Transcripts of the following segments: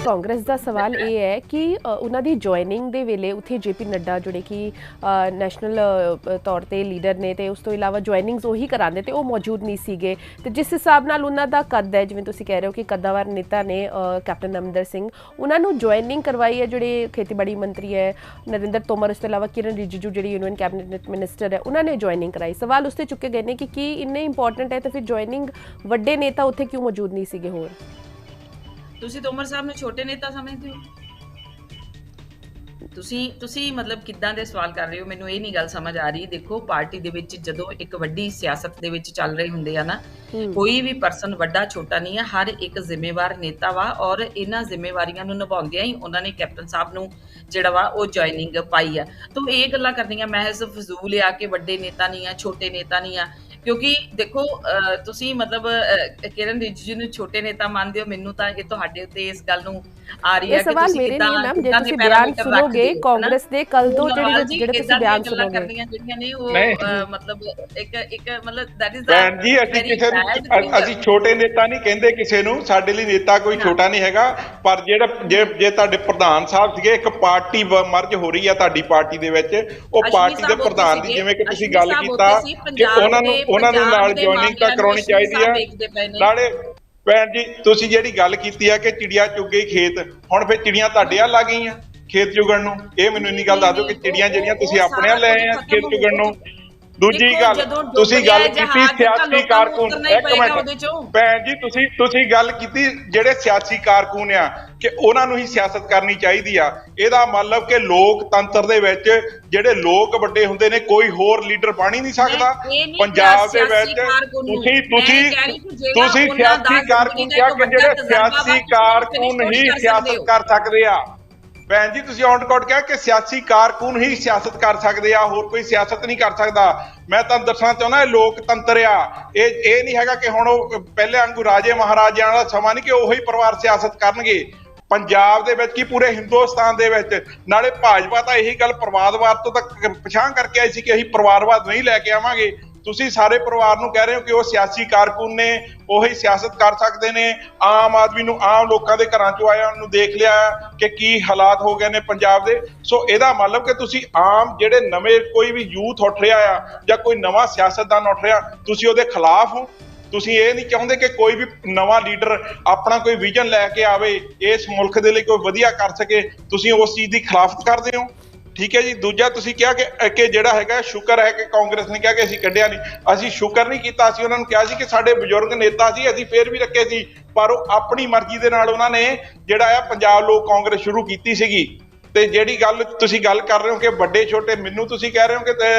ਕਾਂਗਰਸ ਦਾ ਸਵਾਲ ਇਹ ਹੈ ਕਿ ਉਹਨਾਂ ਦੀ ਜੁਆਇਨਿੰਗ ਦੇ ਵੇਲੇ ਉੱਥੇ ਜੇਪੀ ਨੱਡਾ ਜਿਹੜੇ ਕਿ ਨੈਸ਼ਨਲ ਤੌਰ ਤੇ ਲੀਡਰ ਨੇ ਤੇ ਉਸ ਤੋਂ ਇਲਾਵਾ ਜੁਆਇਨਿੰਗਸ ਉਹੀ ਕਰਾਉਂਦੇ ਤੇ ਉਹ ਮੌਜੂਦ ਨਹੀਂ ਸੀਗੇ ਤੇ ਜਿਸ ਹਿਸਾਬ ਨਾਲ ਉਹਨਾਂ ਦਾ ਕੱਦ ਹੈ ਜਿਵੇਂ ਤੁਸੀਂ ਕਹਿ ਰਹੇ ਹੋ ਕਿ ਕੱਦਾਵਰ ਨੇਤਾ ਨੇ ਕੈਪਟਨ ਅਮਰਿੰਦਰ ਸਿੰਘ ਉਹਨਾਂ ਨੂੰ ਜੁਆਇਨਿੰਗ ਕਰਵਾਈ ਹੈ ਜਿਹੜੇ ਖੇਤੀਬਾੜੀ ਮੰਤਰੀ ਹੈ ਨਰਿੰਦਰ ਤੋਮਰ ਉਸ ਤੋਂ ਇਲਾਵਾ ਕਿਰਨ ਰਿਜੀਜੂ ਜਿਹੜੀ ਯੂਨੀਅਨ ਕੈਬਨਿਟ ਮਿਨਿਸਟਰ ਹੈ ਉਹਨਾਂ ਨੇ ਜੁਆਇਨਿੰਗ ਕਰਾਈ ਸਵਾਲ ਉਸ ਤੇ ਚੁੱਕੇ ਗਏ ਨੇ ਕਿ ਕੀ ਇੰਨੇ ਇੰਪੋਰਟੈਂਟ ਹੈ ਤਾਂ ਫਿਰ ਜੁਆਇਨਿੰਗ ਵੱਡੇ ਨੇਤਾ ਉੱਥੇ ਕਿਉਂ ਮੌਜੂਦ ਨਹੀਂ ਸੀਗੇ ਹੋਰ ਤੁਸੀਂ ਤੋਮਰ ਸਾਹਿਬ ਨੂੰ ਛੋਟੇ ਨੇਤਾ ਸਮਝਦੇ ਹੋ ਤੁਸੀਂ ਮਤਲਬ ਕਿੱਦਾਂ ਦੇ ਸਵਾਲ ਕਰ ਰਹੇ ਹੋ ਮੈਨੂੰ ਇਹ ਨਹੀਂ ਗੱਲ ਸਮਝ ਆ ਰਹੀ ਦੇਖੋ ਪਾਰਟੀ ਦੇ ਵਿੱਚ ਜਦੋਂ ਇੱਕ ਵੱਡੀ ਸਿਆਸਤ ਦੇ ਵਿੱਚ ਚੱਲ ਰਹੇ ਹੁੰਦੇ ਆ ਨਾ ਕੋਈ ਵੀ ਪਰਸਨ ਵੱਡਾ ਛੋਟਾ ਨਹੀਂ ਹੈ ਹਰ ਇੱਕ ਜ਼ਿੰਮੇਵਾਰ ਨੇਤਾ ਵਾ ਔਰ ਇਹਨਾਂ ਜ਼ਿੰਮੇਵਾਰੀਆਂ ਨੂੰ ਨਿਭਾਉਂਦਿਆਂ ਹੀ ਉਹਨਾਂ ਨੇ ਕੈਪਟਨ ਸਾਹਿਬ ਨੂੰ ਜਿਹੜਾ ਵਾ ਉਹ ਜੁਆਇਨਿੰਗ ਪਾਈ ਆ ਤਾਂ ਇਹ ਗੱਲਾਂ ਕਰਨੀਆਂ ਮਹਿਜ਼ ਫਜ਼ੂਲ ਆ ਕਿ ਵੱਡੇ ਨੇਤਾ ਨਹੀਂ ਆ ਛੋਟੇ ਨੇਤਾ ਨਹੀਂ ਆ ਕਿਉਂਕਿ ਦੇਖੋ ਤੁਸੀਂ ਮਤਲਬ ਕਿਰਨ ਰਿਜੀਜੂ ਨੂੰ ਛੋਟੇ ਨੇਤਾ ਮੰਨਦੇ ਹੋ ਮੈਨੂੰ ਤਾਂ ਇਹ ਤੁਹਾਡੇ ਉੱਤੇ ਇਸ ਗੱਲ ਨੂੰ ਆ ਰਹੀ ਹੈ ਕਿ ਤੁਸੀਂ ਕਿੱਦਾਂ ਦੇ ਬਿਆਨ ਸੁਣੋਗੇ ਕਾਂਗਰਸ ਦੇ ਕੱਲ ਤੋਂ ਜਿਹੜੇ ਤੁਸੀਂ ਬਿਆਨ ਸੁਣੋਗੇ ਜਿਹੜੀਆਂ ਨੇ ਉਹ ਮਤਲਬ ਇੱਕ ਮਤਲਬ ਦੈਟ ਇਜ਼ ਭੈਣ ਜੀ ਅਸੀਂ ਕਿਸੇ ਨੂੰ ਅਸੀਂ ਛੋਟੇ ਨੇਤਾ ਨਹੀਂ ਕਹਿੰਦੇ ਕਿਸੇ ਨੂੰ ਸਾਡੇ ਲਈ ਨੇਤਾ ਕੋਈ ਛੋਟਾ ਨਹੀਂ ਹੈਗਾ ਪਰ ਜੇ ਤੁਹਾਡੇ ਪ੍ਰਧਾਨ ਸਾਹਿਬ ਸੀਗੇ ਇੱਕ ਪਾਰਟੀ ਮਰਜ ਹੋ ਰਹੀ ਆ ਤੁਹਾਡੀ ਪਾਰਟੀ ਦੇ ਵਿੱਚ ਉਹ ਪਾਰਟੀ ਦੇ ਪ੍ਰਧਾਨ ਦੀ ਜਿਵੇਂ ਕਿ ਤੁਸੀਂ ਗੱਲ ਕੀਤਾ ਕਿ ਉਹਨਾਂ ਨੂੰ ਨਾਲ ਜੁਆਇਨਿੰਗ ਤਾਂ ਕਰਾਉਣੀ ਚਾਹੀਦੀ ਆ ਨਾਲੇ ਭੈਣ ਜੀ ਤੁਸੀਂ ਜਿਹੜੀ ਗੱਲ ਕੀਤੀ ਆ ਕਿ ਚਿੜੀਆਂ ਚੁੱਗ ਗਈ ਖੇਤ ਹੁਣ ਫਿਰ ਚਿੜੀਆਂ ਤੁਹਾਡੇ ਆ ਲੱਗ ਗਈਆਂ ਖੇਤ ਚੁਗਣ ਨੂੰ ਇਹ ਮੈਨੂੰ ਇੰਨੀ ਗੱਲ ਦੱਸ ਦਿਓ ਕਿ ਚਿੜੀਆਂ ਜਿਹੜੀਆਂ ਤੁਸੀਂ ਆਪਣੇ ਆ ਲੈ ਆਏ ਆ ਖੇਤ ਚੁਗਣ ਨੂੰ ਦੂਜੀ ਗੱਲ ਤੁਸੀਂ ਗੱਲ ਕੀਤੀ ਸਿਆਸੀ ਕਾਰਕੁਨ ਇੱਕ ਮਿੰਟ ਭੈਣ ਜੀ ਤੁਸੀਂ ਗੱਲ ਕੀਤੀ ਜਿਹੜੇ ਸਿਆਸੀ ਕਾਰਕੁਨ ਆ ਕਿ ਉਹਨਾਂ ਨੂੰ ਹੀ ਸਿਆਸਤ ਕਰਨੀ ਚਾਹੀਦੀ ਆ ਇਹਦਾ ਮਤਲਬ ਕਿ ਲੋਕਤੰਤਰ ਦੇ ਵਿੱਚ ਜਿਹੜੇ ਲੋਕ ਵੱਡੇ ਹੁੰਦੇ ਨੇ ਕੋਈ ਹੋਰ ਲੀਡਰ ਬਣ ਹੀ ਨਹੀਂ ਸਕਦਾ ਪੰਜਾਬ ਦੇ ਵਿੱਚ ਤੁਸੀਂ ਸਿਆਸੀ ਕਾਰਕੁਨ ਕਿਹਾ ਕਿ ਜਿਹੜੇ ਸਿਆਸੀ ਕਾਰਕੁਨ ਹੀ ਸਿਆਸਤ ਕਰ ਸਕਦੇ ਆ ਭੈਣ ਜੀ ਤੁਸੀਂ ਔਨ ਰਿਕਾਰਡ ਕਿਹਾ ਕਿ ਸਿਆਸੀ ਕਾਰਕੁਨ ਹੀ ਸਿਆਸਤ ਕਰ ਸਕਦੇ ਆ ਹੋਰ ਕੋਈ ਸਿਆਸਤ ਨਹੀਂ ਕਰ ਸਕਦਾ ਮੈਂ ਤੁਹਾਨੂੰ ਦੱਸਣਾ ਚਾਹੁੰਦਾ ਇਹ ਲੋਕਤੰਤਰ ਆ ਇਹ ਨਹੀਂ ਹੈਗਾ ਕਿ ਹੁਣ ਉਹ ਪਹਿਲੇ ਵਾਂਗੂ ਰਾਜੇ ਮਹਾਰਾਜਿਆਂ ਦਾ ਸਮਾਂ ਨਹੀਂ ਕਿ ਉਹੀ ਪਰਿਵਾਰ ਸਿਆਸਤ ਕਰਨਗੇ ਪੰਜਾਬ ਦੇ ਵਿੱਚ ਕੀ ਪੂਰੇ ਹਿੰਦੁਸਤਾਨ ਦੇ ਵਿੱਚ ਨਾਲੇ ਭਾਜਪਾ ਤਾਂ ਇਹੀ ਗੱਲ ਪਰਿਵਾਰਵਾਦ ਤੋਂ ਤਾਂ ਪਛਾਣ ਕਰਕੇ ਆਈ ਸੀ ਕਿ ਅਸੀਂ ਪਰਿਵਾਰਵਾਦ ਨਹੀਂ ਲੈ ਕੇ ਆਵਾਂਗੇ ਤੁਸੀਂ ਸਾਰੇ ਪਰਿਵਾਰ ਨੂੰ ਕਹਿ ਰਹੇ ਹੋ ਕਿ ਉਹ ਸਿਆਸੀ ਕਾਰਕੁਨ ਨੇ ਉਹੀ ਸਿਆਸਤ ਕਰ ਸਕਦੇ ਨੇ ਆਮ ਆਦਮੀ ਨੂੰ ਆਮ ਲੋਕਾਂ ਦੇ ਘਰਾਂ ਚੋਂ ਆਇਆ ਉਹਨੂੰ ਦੇਖ ਲਿਆ ਕਿ ਕੀ ਹਾਲਾਤ ਹੋ ਗਏ ਨੇ ਪੰਜਾਬ ਦੇ ਸੋ ਇਹਦਾ ਮਤਲਬ ਕਿ ਤੁਸੀਂ ਆਮ ਜਿਹੜੇ ਨਵੇਂ ਕੋਈ ਵੀ ਯੂਥ ਉੱਠ ਰਿਹਾ ਆ ਜਾਂ ਕੋਈ ਨਵਾਂ ਸਿਆਸਤਦਾਨ ਉੱਠ ਰਿਹਾ ਤੁਸੀਂ ਉਹਦੇ ਖਿਲਾਫ ਹੋ ਤੁਸੀਂ ਇਹ ਨਹੀਂ ਚਾਹੁੰਦੇ ਕਿ ਕੋਈ ਵੀ ਨਵਾਂ ਲੀਡਰ ਆਪਣਾ ਕੋਈ ਵਿਜ਼ਨ ਲੈ ਕੇ ਆਵੇ ਇਸ ਮੁਲਕ ਦੇ ਲਈ ਕੋਈ ਵਧੀਆ ਕਰ ਸਕੇ ਤੁਸੀਂ ਉਸ ਚੀਜ਼ ਦੀ ਖਿਲਾਫਤ ਕਰਦੇ ਹੋ ਠੀਕ ਹੈ ਜੀ ਦੂਜਾ ਤੁਸੀਂ ਕਿਹਾ ਕਿ ਜਿਹੜਾ ਹੈਗਾ ਸ਼ੁਕਰ ਹੈ ਕਿ ਕਾਂਗਰਸ ਨੇ ਕਿਹਾ ਕਿ ਅਸੀਂ ਕੱਢਿਆ ਨਹੀਂ ਅਸੀਂ ਸ਼ੁਕਰ ਨਹੀਂ ਕੀਤਾ ਅਸੀਂ ਉਹਨਾਂ ਨੂੰ ਕਿਹਾ ਸੀ ਕਿ ਸਾਡੇ ਬਜ਼ੁਰਗ ਨੇਤਾ ਸੀ ਅਸੀਂ ਫੇਰ ਵੀ ਰੱਖੇ ਸੀ ਪਰ ਉਹ ਆਪਣੀ ਮਰਜ਼ੀ ਦੇ ਨਾਲ ਉਹਨਾਂ ਨੇ ਜਿਹੜਾ ਆ ਪੰਜਾਬ ਲੋਕ ਕਾਂਗਰਸ ਸ਼ੁਰੂ ਕੀਤੀ ਸੀਗੀ ਤੇ ਜਿਹੜੀ ਗੱਲ ਤੁਸੀਂ ਗੱਲ ਕਰ ਰਹੇ ਹੋ ਕਿ ਵੱਡੇ ਛੋਟੇ ਮੈਨੂੰ ਤੁਸੀਂ ਕਹਿ ਰਹੇ ਹੋ ਕਿ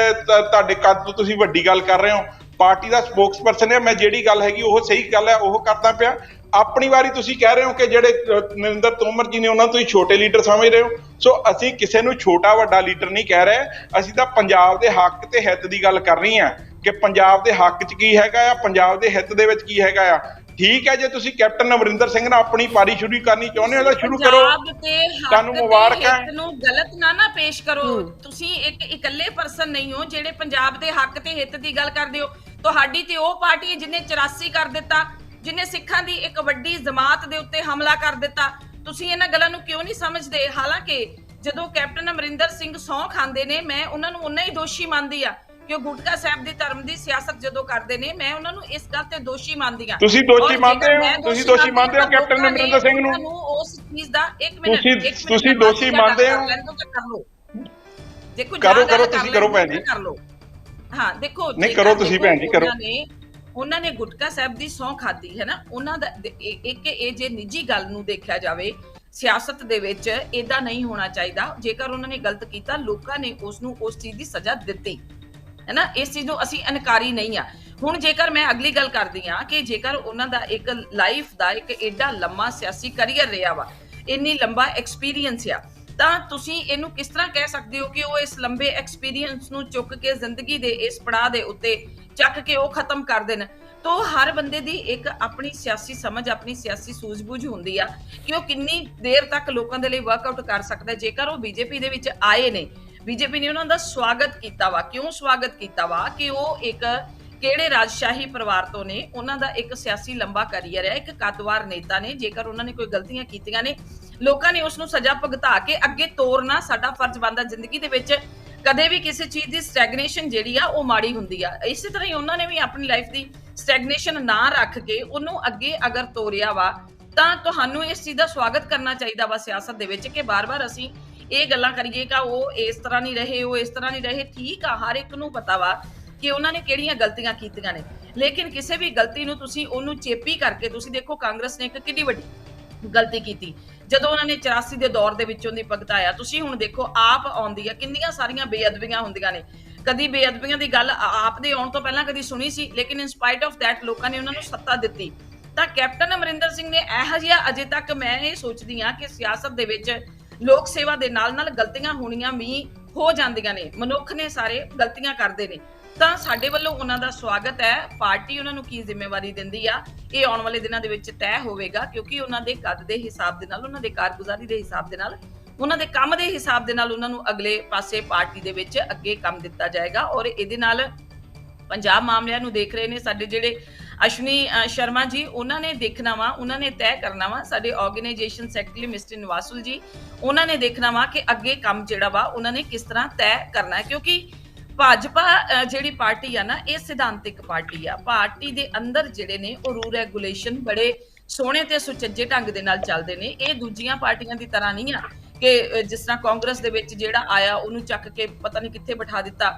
ਤੁਹਾਡੇ ਕੱਦ ਤੋਂ ਤੁਸੀਂ ਵੱਡੀ ਗੱਲ ਕਰ ਰਹੇ ਹੋ ਪਾਰਟੀ ਦਾ ਸਪੋਕਸਪਰਸਨ ਹੈ ਮੈਂ ਜਿਹੜੀ ਗੱਲ ਹੈਗੀ ਉਹ ਸਹੀ ਗੱਲ ਹੈ ਉਹ ਕਰਦਾ ਪਿਆ ਆਪਣੀ ਵਾਰੀ ਤੁਸੀਂ ਕਹਿ ਰਹੇ ਹੋ ਕਿ ਜਿਹੜੇ ਨਰਿੰਦਰ ਤੋਮਰ ਜੀ ਨੇ ਉਹਨਾਂ ਤੋਂ ਹੀ ਛੋਟੇ ਲੀਡਰ ਸਮਝ ਰਹੇ ਹੋ ਸੋ ਅਸੀਂ ਕਿਸੇ ਨੂੰ ਛੋਟਾ ਵੱਡਾ ਲੀਡਰ ਨਹੀਂ ਕਹਿ ਰਹੇ ਅਸੀਂ ਤਾਂ ਪੰਜਾਬ ਦੇ ਹੱਕ ਤੇ ਹਿੱਤ ਦੀ ਗੱਲ ਕਰ ਰਹੀ ਹਾਂ ਕਿ ਪੰਜਾਬ ਦੇ ਹੱਕ 'ਚ ਕੀ ਹੈਗਾ ਆ ਪੰਜਾਬ ਦੇ ਹਿੱਤ ਦੇ ਵਿੱਚ ਕੀ ਹੈਗਾ ਆ ਠੀਕ ਹੈ ਜੇ ਤੁਸੀਂ ਕੈਪਟਨ ਅਮਰਿੰਦਰ ਸਿੰਘ ਨਾਲ ਆਪਣੀ ਪਾਰੀ ਸ਼ੁਰੂ ਕਰਨੀ ਚਾਹੁੰਦੇ ਹੋ ਤਾਂ ਸ਼ੁਰੂ ਕਰੋ ਤੁਹਾਨੂੰ ਮੁਬਾਰਕ ਹੈ ਨੂੰ ਗਲਤ ਨਾ ਪੇਸ਼ ਕਰੋ ਤੁਸੀਂ ਇੱਕ ਇਕੱਲੇ ਪਰਸਨ ਨਹੀਂ ਹੋ ਜਿਹੜੇ ਪੰਜਾਬ ਦੇ ਹੱਕ ਤੇ ਹਿੱਤ ਦੀ ਗੱਲ ਕਰਦੇ ਹੋ ਤੁਹਾਡੀ ਤੇ ਉਹ ਪਾਰਟੀ ਜਿਹਨੇ 84 ਕਰ ਦਿੱਤਾ ਜਿਹਨੇ ਸਿੱਖਾਂ ਦੀ ਇੱਕ ਵੱਡੀ ਜਮਾਤ ਦੇ ਉੱਤੇ ਹਮਲਾ ਕਰ ਦਿੱਤਾ ਤੁਸੀਂ ਇਹਨਾਂ ਗੱਲਾਂ ਨੂੰ ਕਿਉਂ ਨਹੀਂ ਸਮਝਦੇ ਹਾਲਾਂਕਿ ਜਦੋਂ ਕੈਪਟਨ ਅਮਰਿੰਦਰ ਸਿੰਘ ਸਹੁੰ ਖਾਂਦੇ ਨੇ ਮੈਂ ਉਹਨਾਂ ਨੂੰ ਉਨਾ ਹੀ ਦੋਸ਼ੀ ਮੰਨਦੀ ਆ ਕਿ ਉਹ ਗੁਟਕਾ ਸਾਹਿਬ ਦੀ ਧਰਮ ਦੀ ਸਿਆਸਤ ਜਦੋਂ ਕਰਦੇ ਨੇ ਮੈਂ ਉਹਨਾਂ ਨੂੰ ਇਸ ਗੱਲ ਤੇ ਦੋਸ਼ੀ ਮੰਨਦੀ ਆ ਤੁਸੀਂ ਦੋਸ਼ੀ ਮੰਨਦੇ ਹੋ ਕੈਪਟਨ ਅਮਰਿੰਦਰ ਸਿੰਘ ਨੂੰ ਉਸ ਚੀਜ਼ ਦਾ ਇੱਕ ਮਿੰਟ ਤੁਸੀਂ ਦੋਸ਼ੀ ਮੰਨਦੇ ਹੋ ਦੇਖੋ ਕਰੋ ਤੁਸੀਂ ਕਰੋ ਭੈਣ ਜੀ ਕਰ ਲਓ ਹਾਂ ਦੇਖੋ ਨਹੀਂ ਕਰੋ ਤੁਸੀਂ ਭੈਣ ਜੀ ਕਰੋ ਉਹਨਾਂ ਨੇ ਗੁਟਕਾ ਸਾਹਿਬ ਦੀ ਸਹੁੰ ਖਾਦੀ ਹੈ ਨਾ ਉਹਨਾਂ ਦਾ ਇੱਕ ਇਹ ਜੇ ਨਿੱਜੀ ਗੱਲ ਨੂੰ ਦੇਖਿਆ ਜਾਵੇ ਸਿਆਸਤ ਦੇ ਵਿੱਚ ਏਦਾਂ ਨਹੀਂ ਹੋਣਾ ਚਾਹੀਦਾ ਜੇਕਰ ਉਹਨਾਂ ਨੇ ਗਲਤ ਕੀਤਾ ਲੋਕਾਂ ਨੇ ਉਸ ਨੂੰ ਉਸ ਚੀਜ਼ ਦੀ ਸਜ਼ਾ ਦਿੱਤੀ ਹੈ ਨਾ ਇਸ ਚੀਜ਼ ਨੂੰ ਅਸੀਂ ਇਨਕਾਰੀ ਨਹੀਂ ਆ ਹੁਣ ਜੇਕਰ ਮੈਂ ਅਗਲੀ ਗੱਲ ਕਰਦੀ ਆ ਕਿ ਜੇਕਰ ਉਹਨਾਂ ਦਾ ਇੱਕ ਲਾਈਫ ਦਾ ਇੱਕ ਏਡਾ ਲੰਮਾ ਸਿਆਸੀ ਕਰੀਅਰ ਰਿਹਾ ਵਾ ਇੰਨੀ ਲੰਬਾ ਐਕਸਪੀਰੀਅੰਸ ਆ ਤਾਂ ਤੁਸੀਂ ਇਹਨੂੰ ਕਿਸ ਤਰ੍ਹਾਂ ਕਹਿ ਸਕਦੇ ਹੋ ਕਿ ਉਹ ਇਸ ਲੰਬੇ ਐਕਸਪੀਰੀਅੰਸ ਨੂੰ ਚੁੱਕ ਕੇ ਜ਼ਿੰਦਗੀ ਦੇ ਇਸ ਪੜਾਅ ਦੇ ਉੱਤੇ ਚੱਕ ਕੇ ਉਹ ਖਤਮ ਕਰ ਦੇਣ ਤਾਂ ਹਰ ਬੰਦੇ ਦੀ ਇੱਕ ਆਪਣੀ ਸਿਆਸੀ ਸਮਝ ਆਪਣੀ ਸਿਆਸੀ ਸੂਝ-ਬੂਝ ਹੁੰਦੀ ਆ ਕਿ ਉਹ ਕਿੰਨੀ ਦੇਰ ਤੱਕ ਲੋਕਾਂ ਦੇ ਲਈ ਵਰਕਆਊਟ ਕਰ ਸਕਦਾ ਜੇਕਰ ਉਹ ਬੀਜੇਪੀ ਦੇ ਵਿੱਚ ਆਏ ਨੇ ਬੀਜੇਪੀ ਨੇ ਉਹਨਾਂ ਦਾ ਸਵਾਗਤ ਕੀਤਾ ਵਾ ਕਿਉਂ ਸਵਾਗਤ ਕੀਤਾ ਵਾ ਕਿ ਉਹ ਇੱਕ ਕਿਹੜੇ ਰਾਜਸ਼ਾਹੀ ਪਰਿਵਾਰ ਤੋਂ ਨੇ ਉਹਨਾਂ ਦਾ ਇੱਕ ਸਿਆਸੀ ਲੰਬਾ ਕਰੀਅਰ ਹੈ ਇੱਕ ਕੱਦਵਾਰ ਨੇਤਾ ਨੇ ਜੇਕਰ ਉਹਨਾਂ ਨੇ ਕੋਈ ਗਲਤੀਆਂ ਕੀਤੀਆਂ ਨੇ ਲੋਕਾਂ ਨੇ ਉਸ ਨੂੰ ਸਜ਼ਾ ਭੁਗਤਾ ਕੇ ਅੱਗੇ ਤੋਰਨਾ ਸਾਡਾ ਫਰਜ਼ ਬਣਦਾ। ਜ਼ਿੰਦਗੀ ਦੇ ਵਿੱਚ ਕਦੇ ਵੀ ਕਿਸੇ ਚੀਜ਼ ਦੀ ਸਟੈਗਨੇਸ਼ਨ ਜਿਹੜੀ ਆ ਉਹ ਮਾੜੀ ਹੁੰਦੀ ਆ। ਇਸੇ ਤਰ੍ਹਾਂ ਹੀ ਉਹਨਾਂ ਨੇ ਵੀ ਆਪਣੀ ਲਾਈਫ ਦੀ ਸਟੈਗਨੇਸ਼ਨ ਨਾ ਰੱਖ ਕੇ ਉਹਨੂੰ ਅੱਗੇ ਅਗਰ ਤੋਰਿਆ ਵਾ, ਤਾਂ ਤੁਹਾਨੂੰ ਇਸ ਚੀਜ਼ ਦਾ ਸਵਾਗਤ ਕਰਨਾ ਚਾਹੀਦਾ ਵਾ ਸਿਆਸਤ ਦੇ ਵਿੱਚ, ਕਿ ਬਾਰ-ਬਾਰ ਅਸੀਂ ਇਹ ਗੱਲਾਂ ਕਰੀਏ ਕਿ ਉਹ ਇਸ ਤਰ੍ਹਾਂ ਨਹੀਂ ਰਹੇ, ਉਹ ਇਸ ਤਰ੍ਹਾਂ ਨਹੀਂ ਰਹੇ। ਠੀਕ ਆ, ਹਰ ਇੱਕ ਨੂੰ ਪਤਾ ਵਾ ਕਿ ਉਹਨਾਂ ਨੇ ਕਿਹੜੀਆਂ ਗਲਤੀਆਂ ਕੀਤੀਆਂ ਨੇ, ਲੇਕਿਨ ਕਿਸੇ ਵੀ ਗਲਤੀ ਨੂੰ ਤੁਸੀਂ ਉਹਨੂੰ ਚੇਪੀ ਕਰਕੇ, ਤੁਸੀਂ ਦੇਖੋ ਕਾਂਗਰਸ ਨੇ ਇੱਕ ਕਿੰਨੀ ਵੱਡੀ ਗਲਤੀ ਕੀਤੀ ਜਦੋਂ ਉਹਨਾਂ ਨੇ 84 ਦੇ ਦੌਰ ਦੇ ਵਿੱਚੋਂ ਦੀ ਭੁਗਤਾਇਆ। ਤੁਸੀਂ ਹੁਣ ਦੇਖੋ ਆਪ ਆਉਂਦੀ ਆ, ਕਿੰਨੀਆਂ ਸਾਰੀਆਂ ਬੇਅਦਬੀਆਂ ਹੁੰਦੀਆਂ ਨੇ। ਕਦੀ ਬੇਅਦਬੀਆਂ ਦੀ ਗੱਲ ਆਪ ਦੇ ਆਉਣ ਤੋਂ ਪਹਿਲਾਂ ਕਦੀ ਸੁਣੀ ਸੀ, ਲੇਕਿਨ ਇਨ ਸਪਾਈਟ ਆਫ ਦੈਟ ਲੋਕਾਂ ਨੇ ਉਹਨਾਂ ਨੂੰ ਸੱਤਾ ਦਿੱਤੀ। ਤਾਂ ਕੈਪਟਨ ਅਮਰਿੰਦਰ ਸਿੰਘ ਨੇ ਇਹੋ ਜਿਹਾ, ਅਜੇ ਤੱਕ ਮੈਂ ਇਹ ਸੋਚਦੀ ਹਾਂ ਕਿ ਸਿਆਸਤ ਦੇ ਵਿੱਚ ਲੋਕ ਸੇਵਾ ਦੇ ਨਾਲ-ਨਾਲ ਗਲਤੀਆਂ ਹੋਣੀਆਂ ਵੀ ਹੋ ਜਾਂਦੀਆਂ ਨੇ, ਮਨੁੱਖ ਨੇ, ਸਾਰੇ ਗਲਤੀਆਂ ਕਰਦੇ ਨੇ। ਤਾਂ ਸਾਡੇ ਵੱਲੋਂ ਉਹਨਾਂ ਦਾ ਸਵਾਗਤ ਹੈ। ਪਾਰਟੀ ਉਹਨਾਂ ਨੂੰ ਕੀ ਜ਼ਿੰਮੇਵਾਰੀ ਦਿੰਦੀ ਆ, ਇਹ ਆਉਣ ਵਾਲੇ ਦਿਨਾਂ ਦੇ ਵਿੱਚ ਤੈਅ ਹੋਵੇਗਾ, ਕਿਉਂਕਿ ਉਹਨਾਂ ਦੇ ਕੱਦ ਦੇ ਹਿਸਾਬ ਦੇ ਨਾਲ, ਉਹਨਾਂ ਦੇ ਕਾਰਗੁਜ਼ਾਰੀ ਦੇ ਹਿਸਾਬ ਦੇ ਨਾਲ, ਉਹਨਾਂ ਦੇ ਕੰਮ ਦੇ ਹਿਸਾਬ ਦੇ ਨਾਲ ਉਹਨਾਂ ਨੂੰ ਅਗਲੇ ਪਾਸੇ ਪਾਰਟੀ ਦੇ ਵਿੱਚ ਅੱਗੇ ਕੰਮ ਦਿੱਤਾ ਜਾਏਗਾ। ਔਰ ਇਹਦੇ ਨਾਲ ਪੰਜਾਬ ਮਾਮਲਿਆਂ ਨੂੰ ਦੇਖ ਰਹੇ ਨੇ ਸਾਡੇ ਜਿਹੜੇ ਅਸ਼ਵਨੀ ਸ਼ਰਮਾ ਜੀ, ਉਹਨਾਂ ਨੇ ਦੇਖਣਾ ਵਾ, ਉਹਨਾਂ ਨੇ ਤੈਅ ਕਰਨਾ ਵਾ। ਸਾਡੇ ਆਰਗੇਨਾਈਜੇਸ਼ਨ ਸੈਕਟਰੀ ਮਿਸਟਰ ਨਿਵਾਸੁਲ ਜੀ, ਉਹਨਾਂ ਨੇ ਦੇਖਣਾ ਵਾ ਕਿ ਅੱਗੇ ਕੰਮ ਜਿਹੜਾ ਵਾ ਉਹਨਾਂ ਨੇ ਕਿਸ ਤਰ੍ਹਾਂ ਤੈਅ ਕਰਨਾ ਹੈ, ਕਿਉਂਕਿ ਭਾਜਪਾ ਜਿਹੜੀ ਪਾਰਟੀ ਆ ਨਾ, ਇਹ ਸਿਧਾਂਤਿਕ ਪਾਰਟੀ ਆ। ਪਾਰਟੀ ਦੇ ਅੰਦਰ ਜਿਹੜੇ ਨੇ ਉਹ ਰੂਲ ਰੈਗੂਲੇਸ਼ਨ ਬੜੇ ਸੋਹਣੇ ਤੇ ਸੁਚੱਜੇ ਢੰਗ ਦੇ ਨਾਲ ਚੱਲਦੇ ਨੇ। ਇਹ ਦੂਜੀਆਂ ਪਾਰਟੀਆਂ ਦੀ ਤਰ੍ਹਾਂ ਨਹੀਂ ਆ ਕਿ ਜਿਸ ਤਰ੍ਹਾਂ ਕਾਂਗਰਸ ਦੇ ਵਿੱਚ ਜਿਹੜਾ ਆਇਆ ਉਹਨੂੰ ਚੱਕ ਕੇ ਪਤਾ ਨਹੀਂ ਕਿੱਥੇ ਬਿਠਾ ਦਿੱਤਾ,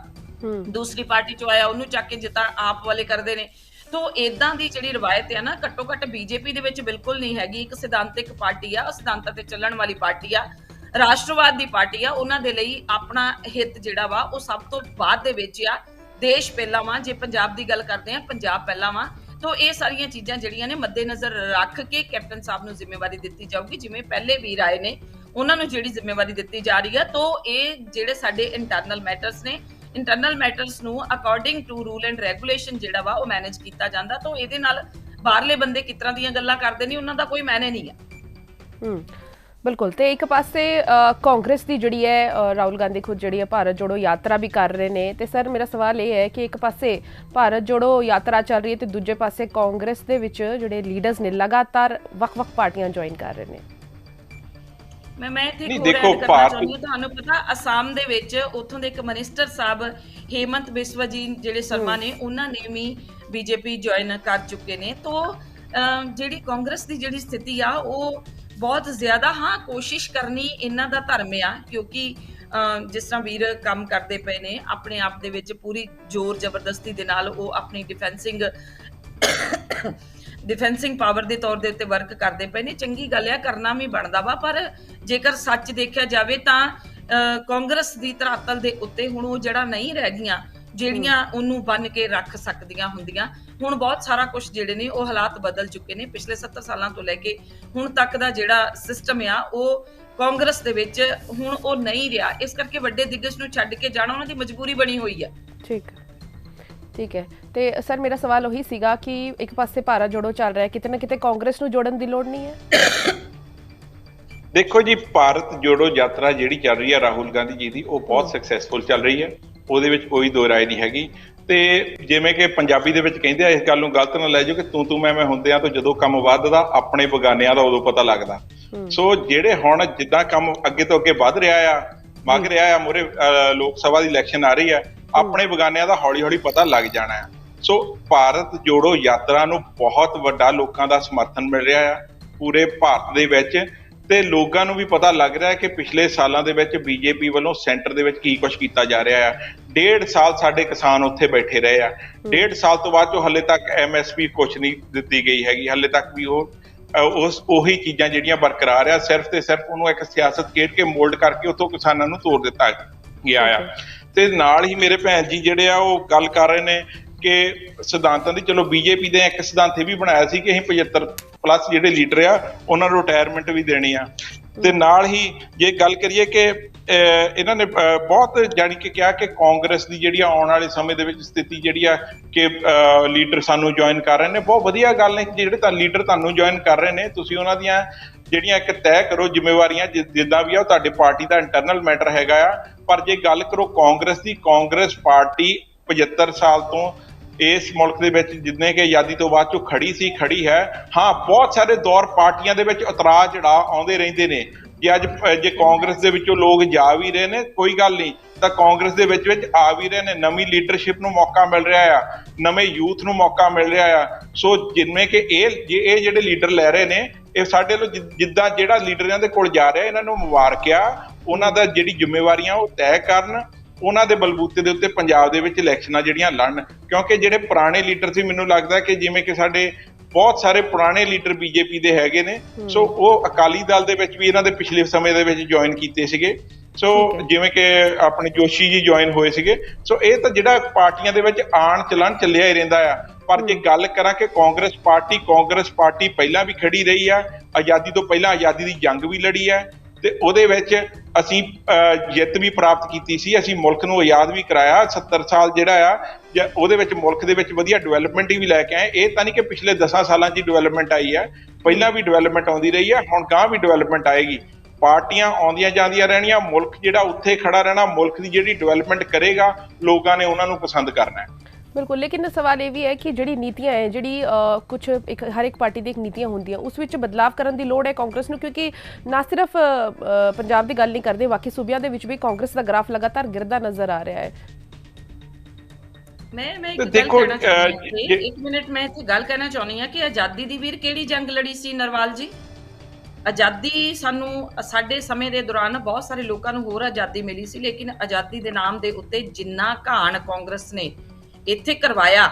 ਦੂਸਰੀ ਪਾਰਟੀ ਚੋਂ ਆਇਆ ਉਹਨੂੰ ਚੱਕ ਕੇ ਜਿੱਦਾਂ ਆਪ ਵਾਲੇ ਕਰਦੇ ਨੇ। ਤੋ ਇਦਾਂ ਦੀ ਜਿਹੜੀ ਰਵਾਇਤ ਹੈ ਨਾ, ਘੱਟੋ ਘੱਟ ਬੀਜੇਪੀ ਦੇ ਵਿੱਚ ਬਿਲਕੁਲ ਨਹੀਂ ਹੈਗੀ। ਇੱਕ ਸਿਧਾਂਤਿਕ ਪਾਰਟੀ ਆ, ਸਿਧਾਂਤਾਂ ਤੇ ਚੱਲਣ ਵਾਲੀ ਪਾਰਟੀ ਆ, ਰਾਸ਼ਟਰਵਾਦ ਦੀ ਪਾਰਟੀ ਆ। ਉਹਨਾਂ ਦੇ ਲਈ ਆਪਣਾ ਹਿੱਤ ਜਿਹੜਾ ਵਾ ਉਹ ਸਭ ਤੋਂ ਬਾਅਦ ਦੇ ਵਿੱਚ ਆ। ਦੇਸ਼ ਪਹਿਲਾਂ ਵਾ, ਜੇ ਪੰਜਾਬ ਦੀ ਗੱਲ ਕਰਦੇ ਆ, ਪੰਜਾਬ ਪਹਿਲਾਂ ਵਾ। ਤੋ ਇਹ ਸਾਰੀਆਂ ਚੀਜ਼ਾਂ ਜਿਹੜੀਆਂ ਨੇ ਮੱਦੇਨਜ਼ਰ ਰੱਖ ਕੇ ਕੈਪਟਨ ਸਾਹਿਬ ਨੂੰ ਜ਼ਿੰਮੇਵਾਰੀ ਦਿੱਤੀ ਜਾਊਗੀ, ਜਿਵੇਂ ਪਹਿਲੇ ਵੀਰ ਆਏ ਨੇ ਉਹਨਾਂ ਨੂੰ ਜਿਹੜੀ ਜ਼ਿੰਮੇਵਾਰੀ ਦਿੱਤੀ ਜਾ ਰਹੀ ਆ। ਤੋ ਇਹ ਜਿਹੜੇ ਸਾਡੇ ਇੰਟਰਨਲ ਮੈਟਰਸ ਨੇ, ਇੰਟਰਨਲ ਮੈਟਰਸ ਨੂੰ according to rule and regulation ਜਿਹੜਾ ਵਾ ਉਹ ਮੈਨੇਜ ਕੀਤਾ ਜਾਂਦਾ। ਤੋ ਇਹਦੇ ਨਾਲ ਬਾਹਰਲੇ ਬੰਦੇ ਕਿਸ ਤਰ੍ਹਾਂ ਦੀਆਂ ਗੱਲਾਂ ਕਰਦੇ ਨੇ, ਉਹਨਾਂ ਦਾ ਕੋਈ ਮਾਇਨੇ ਨਹੀਂ ਆ। ਬਿਲਕੁਲ। ਤੇ ਇੱਕ ਪਾਸੇ ਕਾਂਗਰਸ ਦੀ ਜਿਹੜੀ ਹੈ ਰਾਹੁਲ ਗਾਂਧੀ ਖੁਦ ਜਿਹੜੀ ਹੈ ਭਾਰਤ ਜੋੜੋ ਯਾਤਰਾ ਵੀ ਕਰ ਰਹੇ ਨੇ। ਤੇ ਸਰ ਮੇਰਾ ਸਵਾਲ ਇਹ ਹੈ ਕਿ ਇੱਕ ਪਾਸੇ ਭਾਰਤ ਜੋੜੋ ਯਾਤਰਾ ਚੱਲ ਰਹੀ ਹੈ ਤੇ ਦੂਜੇ ਪਾਸੇ ਕਾਂਗਰਸ ਦੇ ਵਿੱਚ ਜਿਹੜੇ ਲੀਡਰਸ ਨੇ ਲਗਾਤਾਰ ਵੱਖ-ਵੱਖ ਪਾਰਟੀਆਂ ਜੁਆਇਨ ਕਰ ਰਹੇ ਨੇ। ਮੈਂ ਇੱਥੇ ਇੱਕ ਹੋਰ ਐਡ ਕਰਨਾ ਚਾਹੁੰਦੀ ਹਾਂ। ਤੁਹਾਨੂੰ ਪਤਾ ਅਸਾਮ ਦੇ ਵਿੱਚ ਉੱਥੋਂ ਦੇ ਇੱਕ ਮਿਨਿਸਟਰ ਸਾਹਿਬ ਹੇਮੰਤ ਬਿਸਵਾ ਜੀ ਜਿਹੜੇ ਸ਼ਰਮਾ ਨੇ, ਉਹਨਾਂ ਨੇ ਵੀ ਬੀਜੇਪੀ ਜੁਆਇਨ ਕਰ ਚੁੱਕੇ ਨੇ। ਤੋ ਜਿਹੜੀ ਕਾਂਗਰਸ ਦੀ ਜਿਹੜੀ ਸਥਿਤੀ ਆ ਉਹ ਬਹੁਤ ਜ਼ਿਆਦਾ, ਹਾਂ ਕੋਸ਼ਿਸ਼ ਕਰਨੀ ਇਹਨਾਂ ਦਾ ਧਰਮ ਆ, ਕਿਉਂਕਿ ਜਿਸ ਤਰ੍ਹਾਂ ਵੀਰ ਕੰਮ ਕਰਦੇ ਪਏ ਨੇ ਆਪਣੇ ਆਪ ਦੇ ਵਿੱਚ ਪੂਰੀ ਜ਼ੋਰ ਜ਼ਬਰਦਸਤੀ ਦੇ ਨਾਲ, ਉਹ ਆਪਣੀ ਡਿਫੈਂਸਿੰਗ ਪਾਵਰ ਦੇ ਤੌਰ ਦੇ ਉੱਤੇ ਵਰਕ ਕਰਦੇ ਪਏ ਨੇ। ਚੰਗੀ ਗੱਲ ਆ, ਕਰਨਾ ਵੀ ਬਣਦਾ ਵਾ। ਪਰ ਜੇਕਰ ਸੱਚ ਦੇਖਿਆ ਜਾਵੇ ਤਾਂ ਕਾਂਗਰਸ ਦੀ ਧਰਾਤਲ ਦੇ ਉੱਤੇ ਹੁਣ ਉਹ ਜਿਹੜਾ ਨਹੀਂ ਰਹਿ ਗਈਆਂ ਜਿਹੜੀਆਂ ਉਹਨੂੰ ਬੰਨ ਕੇ ਰੱਖ ਸਕਦੀਆਂ ਹੁੰਦੀਆਂ। ਹੁਣ ਬਹੁਤ ਸਾਰਾ ਕੁਝ ਜਿਹੜੇ ਨੇ ਉਹ ਹਾਲਾਤ ਬਦਲ ਚੁੱਕੇ ਨੇ। ਪਿਛਲੇ 70 ਸਾਲਾਂ ਤੋਂ ਲੈ ਕੇ ਹੁਣ ਤੱਕ ਦਾ ਜਿਹੜਾ ਸਿਸਟਮ ਆ ਉਹ ਕਾਂਗਰਸ ਦੇ ਵਿੱਚ ਹੁਣ ਉਹ ਨਹੀਂ ਰਿਹਾ। ਇਸ ਕਰਕੇ ਵੱਡੇ ਦਿਗਜ ਨੂੰ ਛੱਡ ਕੇ ਜਾਣਾ ਉਹਨਾਂ ਦੀ ਮਜਬੂਰੀ ਬਣੀ ਹੋਈ ਆ। ਠੀਕ ਹੈ। ਤੇ ਸਰ ਮੇਰਾ ਸਵਾਲ ਉਹੀ ਸੀਗਾ ਕਿ ਇੱਕ ਪਾਸੇ ਭਾਰਤ ਜੋੜੋ ਚੱਲ ਰਿਹਾ, ਕਿਤੇ ਨਾ ਕਿਤੇ ਕਾਂਗਰਸ ਨੂੰ ਜੋੜਨ ਦੀ ਲੋੜ ਨਹੀਂ ਹੈ। ਦੇਖੋ ਜੀ, ਭਾਰਤ ਜੋੜੋ ਯਾਤਰਾ ਜਿਹੜੀ ਚੱਲ ਰਹੀ ਹੈ ਰਾਹੁਲ ਗਾਂਧੀ ਜੀ ਦੀ, ਉਹ ਬਹੁਤ ਸਕਸੈਸਫੁਲ ਚੱਲ ਰਹੀ ਹੈ, ਉਹਦੇ ਵਿੱਚ ਕੋਈ ਦੋ ਰਾਏ ਨਹੀਂ ਹੈਗੀ। ਤੇ ਜਿਵੇਂ ਕਿ ਪੰਜਾਬੀ ਦੇ ਵਿੱਚ ਕਹਿੰਦੇ ਆ, ਇਸ ਗੱਲ ਨੂੰ ਗਲਤ ਨਾ ਲੈ ਜਾਓ ਕਿ ਤੂੰ ਮੈਂ ਹੁੰਦੇ ਆ ਤਾਂ ਜਦੋਂ ਕੰਮ ਵੱਧਦਾ ਆਪਣੇ ਬਗਾਨਿਆਂ ਦਾ ਉਦੋਂ ਪਤਾ ਲੱਗਦਾ। ਸੋ ਜਿਹੜੇ ਹੁਣ ਜਿੱਦਾਂ ਕੰਮ ਅੱਗੇ ਤੋਂ ਅੱਗੇ ਵੱਧ ਰਿਹਾ ਆ, ਮੰਗ ਰਿਹਾ ਆ, ਮੂਹਰੇ ਲੋਕ ਸਭਾ ਦੀ ਇਲੈਕਸ਼ਨ ਆ ਰਹੀ ਹੈ, ਆਪਣੇ ਬਗਾਨਿਆਂ ਦਾ ਹੌਲੀ ਹੌਲੀ ਪਤਾ ਲੱਗ ਜਾਣਾ ਹੈ। ਸੋ ਭਾਰਤ ਜੋੜੋ ਯਾਤਰਾ ਨੂੰ ਬਹੁਤ ਵੱਡਾ ਲੋਕਾਂ ਦਾ ਸਮਰਥਨ ਮਿਲ ਰਿਹਾ ਆ ਪੂਰੇ ਭਾਰਤ ਦੇ ਵਿੱਚ। ਤੇ ਲੋਕਾਂ ਨੂੰ ਵੀ ਪਤਾ ਲੱਗ ਰਿਹਾ ਕਿ ਪਿਛਲੇ ਸਾਲਾਂ ਦੇ ਵਿੱਚ ਬੀਜੇਪੀ ਵੱਲੋਂ ਸੈਂਟਰ ਦੇ ਵਿੱਚ ਕੀ ਕੁਝ ਕੀਤਾ ਜਾ ਰਿਹਾ ਆ। 1.5 ਸਾਲ ਸਾਡੇ ਕਿਸਾਨ ਉੱਥੇ ਬੈਠੇ ਰਹੇ ਆ। 1.5 ਸਾਲ ਤੋਂ ਬਾਅਦ ਚੋਂ ਹਲੇ ਤੱਕ MSP ਕੁਝ ਨਹੀਂ ਦਿੱਤੀ ਗਈ ਹੈਗੀ। ਹਲੇ ਤੱਕ ਵੀ ਉਹੀ ਚੀਜ਼ਾਂ ਜਿਹੜੀਆਂ ਬਰਕਰਾਰ ਆ, ਸਿਰਫ ਤੇ ਸਿਰਫ ਉਹਨੂੰ ਇੱਕ ਸਿਆਸਤ ਖੇਡ ਕੇ ਮੋਲਡ ਕਰਕੇ ਉੱਥੋਂ ਕਿਸਾਨਾਂ ਨੂੰ ਤੋੜ ਦਿੱਤਾ ਗਿਆ ਆ। ਤੇ ਨਾਲ ਹੀ ਮੇਰੇ ਭੈਣ ਜੀ ਜਿਹੜੇ ਆ ਉਹ ਗੱਲ ਕਰ ਰਹੇ ਨੇ ਕਿ ਸਿਧਾਂਤਾਂ ਦੀ। ਚਲੋ ਬੀਜੇਪੀ ਦੇ ਇੱਕ ਸਿਧਾਂਤ ਵੀ ਬਣਾਇਆ ਸੀ ਕਿ ਅਸੀਂ 75+ ਜਿਹੜੇ ਲੀਡਰ ਆ ਉਹਨਾਂ ਨੂੰ ਰਿਟਾਇਰਮੈਂਟ ਵੀ ਦੇਣੀ ਆ। ਤੇ ਨਾਲ ਹੀ ਜੇ ਗੱਲ ਕਰੀਏ ਕਿ ਇਹਨਾਂ ਨੇ ਬਹੁਤ ਜਾਣੀ ਕਿ ਕਿਹਾ ਕਿ ਕਾਂਗਰਸ ਦੀ ਜਿਹੜੀ ਆਉਣ ਵਾਲੇ ਸਮੇਂ ਦੇ ਵਿੱਚ ਸਥਿਤੀ ਜਿਹੜੀ ਆ ਕਿ ਲੀਡਰ ਸਾਨੂੰ ਜੁਆਇਨ ਕਰ ਰਹੇ ਨੇ, ਬਹੁਤ ਵਧੀਆ ਗੱਲ ਨੇ। ਜਿਹੜੇ ਤਾਂ ਲੀਡਰ ਤੁਹਾਨੂੰ ਜੁਆਇਨ ਕਰ ਰਹੇ ਨੇ, ਤੁਸੀਂ ਉਹਨਾਂ ਦੀਆਂ ਜਿਹੜੀਆਂ ਇੱਕ ਤੈਅ ਕਰੋ ਜ਼ਿੰਮੇਵਾਰੀਆਂ, ਜਿੱਦਾਂ ਵੀ ਆ ਉਹ ਤੁਹਾਡੀ ਪਾਰਟੀ ਦਾ ਇੰਟਰਨਲ ਮੈਟਰ ਹੈਗਾ ਆ। ਪਰ ਜੇ ਗੱਲ ਕਰੋ ਕਾਂਗਰਸ ਦੀ, ਕਾਂਗਰਸ ਪਾਰਟੀ 75 ਸਾਲ ਤੋਂ ਇਸ ਮੁਲਕ ਦੇ ਵਿੱਚ ਜਿੰਨੇ ਕਿ ਆਜ਼ਾਦੀ ਤੋਂ ਬਾਅਦ ਚੋਂ ਖੜੀ ਹੈ। ਹਾਂ, ਬਹੁਤ ਸਾਰੇ ਦੌਰ ਪਾਰਟੀਆਂ ਦੇ ਵਿੱਚ ਉਤਰਾਅ ਚੜਾਅ ਆਉਂਦੇ ਰਹਿੰਦੇ ਨੇ। ਜੇ ਕਾਂਗਰਸ ਦੇ ਵਿੱਚੋਂ ਲੋਕ ਜਾ ਵੀ ਰਹੇ ਨੇ, ਕੋਈ ਗੱਲ ਨਹੀਂ, ਤਾਂ ਕਾਂਗਰਸ ਦੇ ਵਿੱਚ ਆ ਵੀ ਰਹੇ ਨੇ। ਨਵੀਂ ਲੀਡਰਸ਼ਿਪ ਨੂੰ ਮੌਕਾ ਮਿਲ ਰਿਹਾ ਆ, ਨਵੇਂ ਯੂਥ ਨੂੰ ਮੌਕਾ ਮਿਲ ਰਿਹਾ ਆ। ਸੋ ਜਿਵੇਂ ਕਿ ਇਹ ਜਿਹੜੇ ਲੀਡਰ ਲੈ ਰਹੇ ਨੇ, ਇਹ ਸਾਡੇ ਨੂੰ ਜਿੱਦਾਂ ਜਿਹੜਾ ਲੀਡਰਾਂ ਦੇ ਕੋਲ ਜਾ ਰਿਹਾ, ਇਹਨਾਂ ਨੂੰ ਮੁਬਾਰਕ ਆ। ਉਹਨਾਂ ਦਾ ਜਿਹੜੀ ਜ਼ਿੰਮੇਵਾਰੀਆਂ ਉਹ ਤੈਅ ਕਰਨ, ਉਹਨਾਂ ਦੇ ਬਲਬੂਤੇ ਦੇ ਉੱਤੇ ਪੰਜਾਬ ਦੇ ਵਿੱਚ ਇਲੈਕਸ਼ਨਾਂ ਜਿਹੜੀਆਂ ਲੜਨ। ਕਿਉਂਕਿ ਜਿਹੜੇ ਪੁਰਾਣੇ ਲੀਡਰ ਸੀ, ਮੈਨੂੰ ਲੱਗਦਾ ਕਿ ਜਿਵੇਂ ਕਿ ਸਾਡੇ ਬਹੁਤ ਸਾਰੇ ਪੁਰਾਣੇ ਲੀਡਰ ਬੀਜੇਪੀ ਦੇ ਹੈਗੇ ਨੇ, ਸੋ ਉਹ ਅਕਾਲੀ ਦਲ ਦੇ ਵਿੱਚ ਵੀ ਇਹਨਾਂ ਦੇ ਪਿਛਲੇ ਸਮੇਂ ਦੇ ਵਿੱਚ ਜੁਆਇਨ ਕੀਤੇ ਸੀਗੇ। ਸੋ ਜਿਵੇਂ ਕਿ ਆਪਣੇ ਜੋਸ਼ੀ ਜੀ ਜੁਆਇਨ ਹੋਏ ਸੀਗੇ। ਸੋ ਇਹ ਤਾਂ ਜਿਹੜਾ ਪਾਰਟੀਆਂ ਦੇ ਵਿੱਚ ਆਣ ਚਲਣ ਚੱਲਿਆ ਹੀ ਰਹਿੰਦਾ ਆ। ਪਰ ਜੇ ਗੱਲ ਕਰਾਂ ਕਿ ਕਾਂਗਰਸ ਪਾਰਟੀ ਪਹਿਲਾਂ ਵੀ ਖੜੀ ਰਹੀ ਆ, ਆਜ਼ਾਦੀ ਤੋਂ ਪਹਿਲਾਂ ਆਜ਼ਾਦੀ ਦੀ ਜੰਗ ਵੀ ਲੜੀ ਆ, ਤੇ ਉਹਦੇ ਵਿੱਚ ਅਸੀਂ ਜਿੱਤ ਵੀ ਪ੍ਰਾਪਤ ਕੀਤੀ ਸੀ। ਅਸੀਂ ਮੁਲਕ ਨੂੰ ਆਜ਼ਾਦ ਵੀ ਕਰਾਇਆ। 70 ਸਾਲ ਜਿਹੜਾ ਆ ਉਹਦੇ ਵਿੱਚ ਮੁਲਕ ਦੇ ਵਿੱਚ ਵਧੀਆ ਡਿਵੈਲਪਮੈਂਟ ਵੀ ਲੈ ਕੇ ਆਏ। ਇਹ ਤਾਂ ਨਹੀਂ ਕਿ ਪਿਛਲੇ 10 ਸਾਲਾਂ 'ਚ ਹੀ ਡਿਵੈਲਪਮੈਂਟ ਆਈ ਹੈ, ਪਹਿਲਾਂ ਵੀ ਡਿਵੈਲਪਮੈਂਟ ਆਉਂਦੀ ਰਹੀ ਹੈ, ਹੁਣ ਗਾਂ ਵੀ ਡਿਵੈਲਪਮੈਂਟ ਆਏਗੀ। ਪਾਰਟੀਆਂ ਆਉਂਦੀਆਂ ਜਾਂਦੀਆਂ ਰਹਿਣੀਆਂ, ਮੁਲਕ ਜਿਹੜਾ ਉੱਥੇ ਖੜਾ ਰਹਿਣਾ। ਮੁਲਕ ਦੀ ਜਿਹੜੀ ਡਿਵੈਲਪਮੈਂਟ ਕਰੇਗਾ, ਲੋਕਾਂ ਨੇ ਉਹਨਾਂ ਨੂੰ ਪਸੰਦ ਕਰਨਾ ਹੈ। ਬਿਲਕੁਲ, ਲੇਕਿਨ ਸਵਾਲ ਇਹ ਵੀ ਹੈ ਕਿ ਜਿਹੜੀ ਨੀਤੀਆਂ ਹੈ, ਜਿਹੜੀ ਕੁਝ ਹਰ ਇੱਕ ਪਾਰਟੀ ਦੀ ਇੱਕ ਨੀਤੀਆਂ ਹੁੰਦੀਆਂ, ਉਸ ਵਿੱਚ ਬਦਲਾਵ ਕਰਨ ਦੀ ਲੋੜ ਹੈ ਕਾਂਗਰਸ ਨੂੰ, ਕਿਉਂਕਿ ਨਾ ਸਿਰਫ ਪੰਜਾਬ ਦੀ ਗੱਲ ਨਹੀਂ ਕਰਦੇ, ਬਾਕੀ ਸੂਬਿਆਂ ਦੇ ਵਿੱਚ ਵੀ ਕਾਂਗਰਸ ਦਾ ਗ੍ਰਾਫ ਲਗਾਤਾਰ ਗਿਰਦਾ ਨਜ਼ਰ ਆ ਰਿਹਾ ਹੈ। ਮੈਂ ਇੱਕ ਗੱਲ ਕਹਿਣਾ ਚਾਹੁੰਦੀ ਹਾਂ, ਇੱਕ ਮਿੰਟ ਮੈਂ ਇੱਥੇ ਗੱਲ ਕਹਿਣਾ ਚਾਹੁੰਦੀ ਹਾਂ ਕਿ ਆਜ਼ਾਦੀ ਦੀ ਵੀਰ ਕਿਹੜੀ ਜੰਗ ਲੜੀ ਸੀ ਨਰਵਾਲ ਜੀ? ਆਜ਼ਾਦੀ ਸਾਨੂੰ ਸਾਡੇ ਸਮੇਂ ਦੇ ਦੌਰਾਨ ਬਹੁਤ ਸਾਰੇ ਲੋਕਾਂ ਨੂੰ ਹੋਰ ਆਜ਼ਾਦੀ ਮਿਲੀ ਸੀ, ਲੇਕਿਨ ਆਜ਼ਾਦੀ ਦੇ ਨਾਮ ਦੇ ਉੱਤੇ ਜਿੰਨਾ ਘਾਣ ਕਾਂਗਰਸ ਨੇ ਇੱਥੇ ਕਰਵਾਇਆ,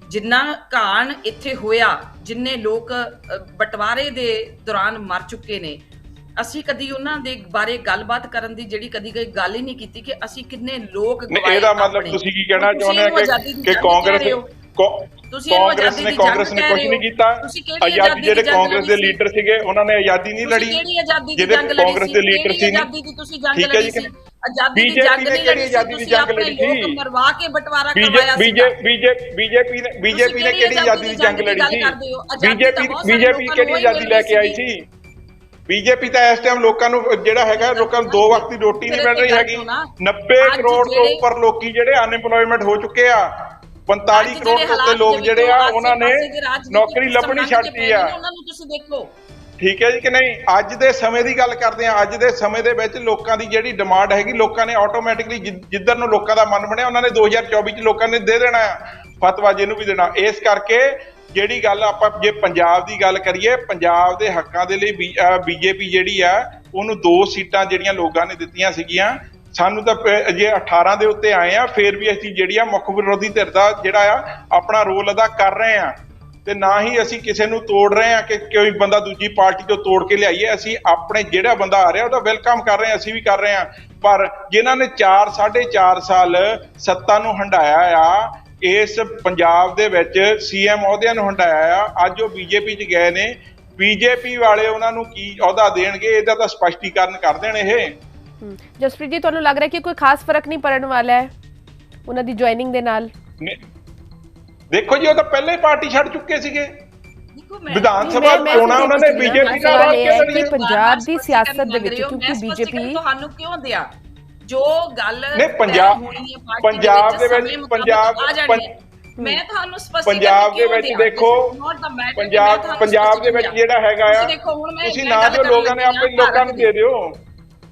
ਜਿੰਨਾ ਘਾਣ ਇੱਥੇ ਹੋਇਆ, ਜਿੰਨੇ ਲੋਕ ਬਟਵਾਰੇ ਦੇ ਦੌਰਾਨ ਮਰ ਚੁੱਕੇ ਨੇ, ਅਸੀਂ ਕਦੀ ਉਹਨਾਂ ਦੇ ਬਾਰੇ ਗੱਲਬਾਤ ਕਰਨ ਦੀ ਜਿਹੜੀ ਕਦੀ ਕੋਈ ਗੱਲ ਹੀ ਨਹੀਂ ਕੀਤੀ ਕਿ ਅਸੀਂ ਕਿੰਨੇ ਲੋਕ ਗਵਾਏ। ਇਹਦਾ ਮਤਲਬ ਤੁਸੀਂ ਕੀ ਕਹਿਣਾ ਚਾਹੁੰਦੇ ਹੋ ਕਿ ਕਾਂਗਰਸ ਨੇ ਕੁਝ ਨਹੀਂ ਕੀਤਾ? ਆਜ਼ਾਦੀ ਜਿਹੜੇ ਕਾਂਗਰਸ ਦੇ ਲੀਡਰ ਸੀਗੇ, ਉਹਨਾਂ ਨੇ ਆਜ਼ਾਦੀ ਨਹੀਂ ਲੜੀ। ਜਿਹੜੇ ਕਾਂਗਰਸ ਦੇ ਲੀਡਰ ਸੀ, ਠੀਕ ਹੈ ਜੀ, ਆਜ਼ਾਦੀ ਦੀ ਜੰਗ ਨਹੀਂ ਲੜੀ। ਆਜ਼ਾਦੀ ਦੀ ਜੰਗ ਲੜੀ ਸੀ, ਮਰਵਾ ਕੇ ਬਟਵਾਰਾ ਕਰਵਾਇਆ ਸੀ। ਬੀਜੇਪੀ ਨੇ ਕਿਹੜੀ ਆਜ਼ਾਦੀ ਦੀ ਜੰਗ ਲੜੀ ਸੀ? ਬੀਜੇਪੀ ਕਿਹੜੀ ਆਜ਼ਾਦੀ ਲੈ ਕੇ ਆਈ ਸੀ? ਬੀਜੇਪੀ ਤਾਂ ਇਸ ਟਾਈਮ ਲੋਕਾਂ ਨੂੰ ਜਿਹੜਾ ਹੈਗਾ, ਲੋਕਾਂ ਨੂੰ 2 ਵਕਤ ਦੀ ਰੋਟੀ ਨਹੀਂ ਮਿਲ ਰਹੀ ਹੈਗੀ। 90 ਕਰੋੜ ਤੋਂ ਉੱਪਰ ਲੋਕੀ ਜਿਹੜੇ ਅਨਐਮਪਲੋਇਮੈਂਟ ਹੋ ਚੁੱਕੇ ਆ। 45 ਕਰੋੜ ਤੋਂ ਉੱਤੇ ਲੋਕ ਜਿਹੜੇ ਆ, ਉਹਨਾਂ ਨੇ ਨੌਕਰੀ ਲੱਭਣੀ ਛੱਡਤੀ ਆ। ਠੀਕ ਹੈ ਜੀ ਕਿ ਨਹੀਂ? ਅੱਜ ਦੇ ਸਮੇਂ ਦੀ ਗੱਲ ਕਰਦੇ ਆ। ਅੱਜ ਦੇ ਸਮੇਂ ਦੇ ਵਿੱਚ ਲੋਕਾਂ ਦੀ ਜਿਹੜੀ ਡਿਮਾਂਡ ਹੈਗੀ, ਲੋਕਾਂ ਨੇ ਆਟੋਮੈਟਿਕਲੀ ਜਿੱਧਰ ਨੂੰ ਲੋਕਾਂ ਦਾ ਮਨ ਬਣਿਆ, ਉਹਨਾਂ ਨੇ 2024 ਚ ਲੋਕਾਂ ਨੇ ਦੇ ਦੇਣਾ ਆ ਫਤਵਾ, ਜਿਹਨੂੰ ਵੀ ਦੇਣਾ। ਇਸ ਕਰਕੇ ਜਿਹੜੀ ਗੱਲ ਆਪਾਂ ਜੇ ਪੰਜਾਬ ਦੀ ਗੱਲ ਕਰੀਏ, ਪੰਜਾਬ ਦੇ ਹੱਕਾਂ ਦੇ ਲਈ ਬੀਜੇਪੀ ਜਿਹੜੀ ਆ, ਉਹਨੂੰ 2 ਸੀਟਾਂ ਜਿਹੜੀਆਂ ਲੋਕਾਂ ਨੇ ਦਿੱਤੀਆਂ ਸੀਗੀਆਂ। ਸਾਨੂੰ ਤਾਂ ਜੇ 18 ਦੇ ਉੱਤੇ ਆਏ ਆ, ਫਿਰ ਵੀ ਅਸੀਂ ਜਿਹੜੀ ਆ ਮੁੱਖ ਵਿਰੋਧੀ ਧਿਰ ਦਾ ਜਿਹੜਾ ਆ ਆਪਣਾ ਰੋਲ ਅਦਾ ਕਰ ਰਹੇ ਆ, ਤੇ ਨਾ ਹੀ ਅਸੀਂ ਕਿਸੇ ਨੂੰ ਤੋੜ ਰਹੇ ਆ ਕਿ ਕੋਈ ਬੰਦਾ ਦੂਜੀ ਪਾਰਟੀ ਤੋਂ ਤੋੜ ਕੇ ਲਿਆਈਏ। ਅਸੀਂ ਆਪਣੇ ਜਿਹੜਾ ਬੰਦਾ ਆ ਰਿਹਾ ਉਹਦਾ ਵੈਲਕਮ ਕਰ ਰਹੇ ਆ, ਅਸੀਂ ਵੀ ਕਰ ਰਹੇ ਆ। ਪਰ ਜਿਨ੍ਹਾਂ ਨੇ 4.5 ਸਾਲ ਸੱਤਾ ਨੂੰ ਹੰਢਾਇਆ ਆ, ਇਸ ਪੰਜਾਬ ਦੇ ਵਿੱਚ ਸੀਐਮ ਅਹੁਦਿਆਂ ਨੂੰ ਹੰਢਾਇਆ ਆ, ਅੱਜ ਉਹ ਬੀਜੇਪੀ 'ਚ ਗਏ ਨੇ। ਬੀਜੇਪੀ ਵਾਲੇ ਉਹਨਾਂ ਨੂੰ ਕੀ ਅਹੁਦਾ ਦੇਣਗੇ, ਇਹਦਾ ਤਾਂ ਸਪਸ਼ਟੀਕਰਨ ਕਰ ਦੇਣ ਇਹ। ਜਸਪ੍ਰੀਤ ਜੀ, ਤੁਹਾਨੂੰ ਲੱਗ ਰਿਹਾ ਕਿ ਕੋਈ ਖਾਸ ਫਰਕ ਨਹੀਂ ਪੜਨ ਵਾਲਾ ਹੈ ਉਹਨਾਂ ਦੀ ਜੁਆਇਨਿੰਗ ਦੇ ਨਾਲ? ਦੇਖੋ ਜੀ, ਉਹ ਤਾਂ ਪਹਿਲਾਂ ਹੀ ਪਾਰਟੀ ਛੱਡ ਚੁੱਕੇ ਸੀਗੇ। ਵਿਧਾਨ ਸਭਾ ਚੋਣਾਂ ਉਹਨਾਂ ਨੇ ਬੀਜੇਪੀ ਨਾਲ ਕਿ ਪੰਜਾਬ ਦੀ ਸਿਆਸਤ ਦੇ ਵਿੱਚ, ਕਿਉਂਕਿ ਬੀਜੇਪੀ ਤੁਹਾਨੂੰ ਕਿਉਂ ਦਿਆ ਜੋ ਗੱਲ ਨਹੀਂ ਪੰਜਾਬ ਦੇ ਵਿੱਚ ਮੈਂ ਤੁਹਾਨੂੰ ਸਪਸ਼ਟ ਪੰਜਾਬ ਦੇ ਵਿੱਚ ਦੇਖੋ, ਪੰਜਾਬ ਦੇ ਵਿੱਚ ਜਿਹੜਾ ਹੈਗਾ ਆ, ਤੁਸੀਂ ਨਾ ਜੋ ਲੋਕਾਂ ਨੇ ਆਪਣੇ ਲੋਕਾਂ ਨੂੰ ਦੇ ਦਿਓ।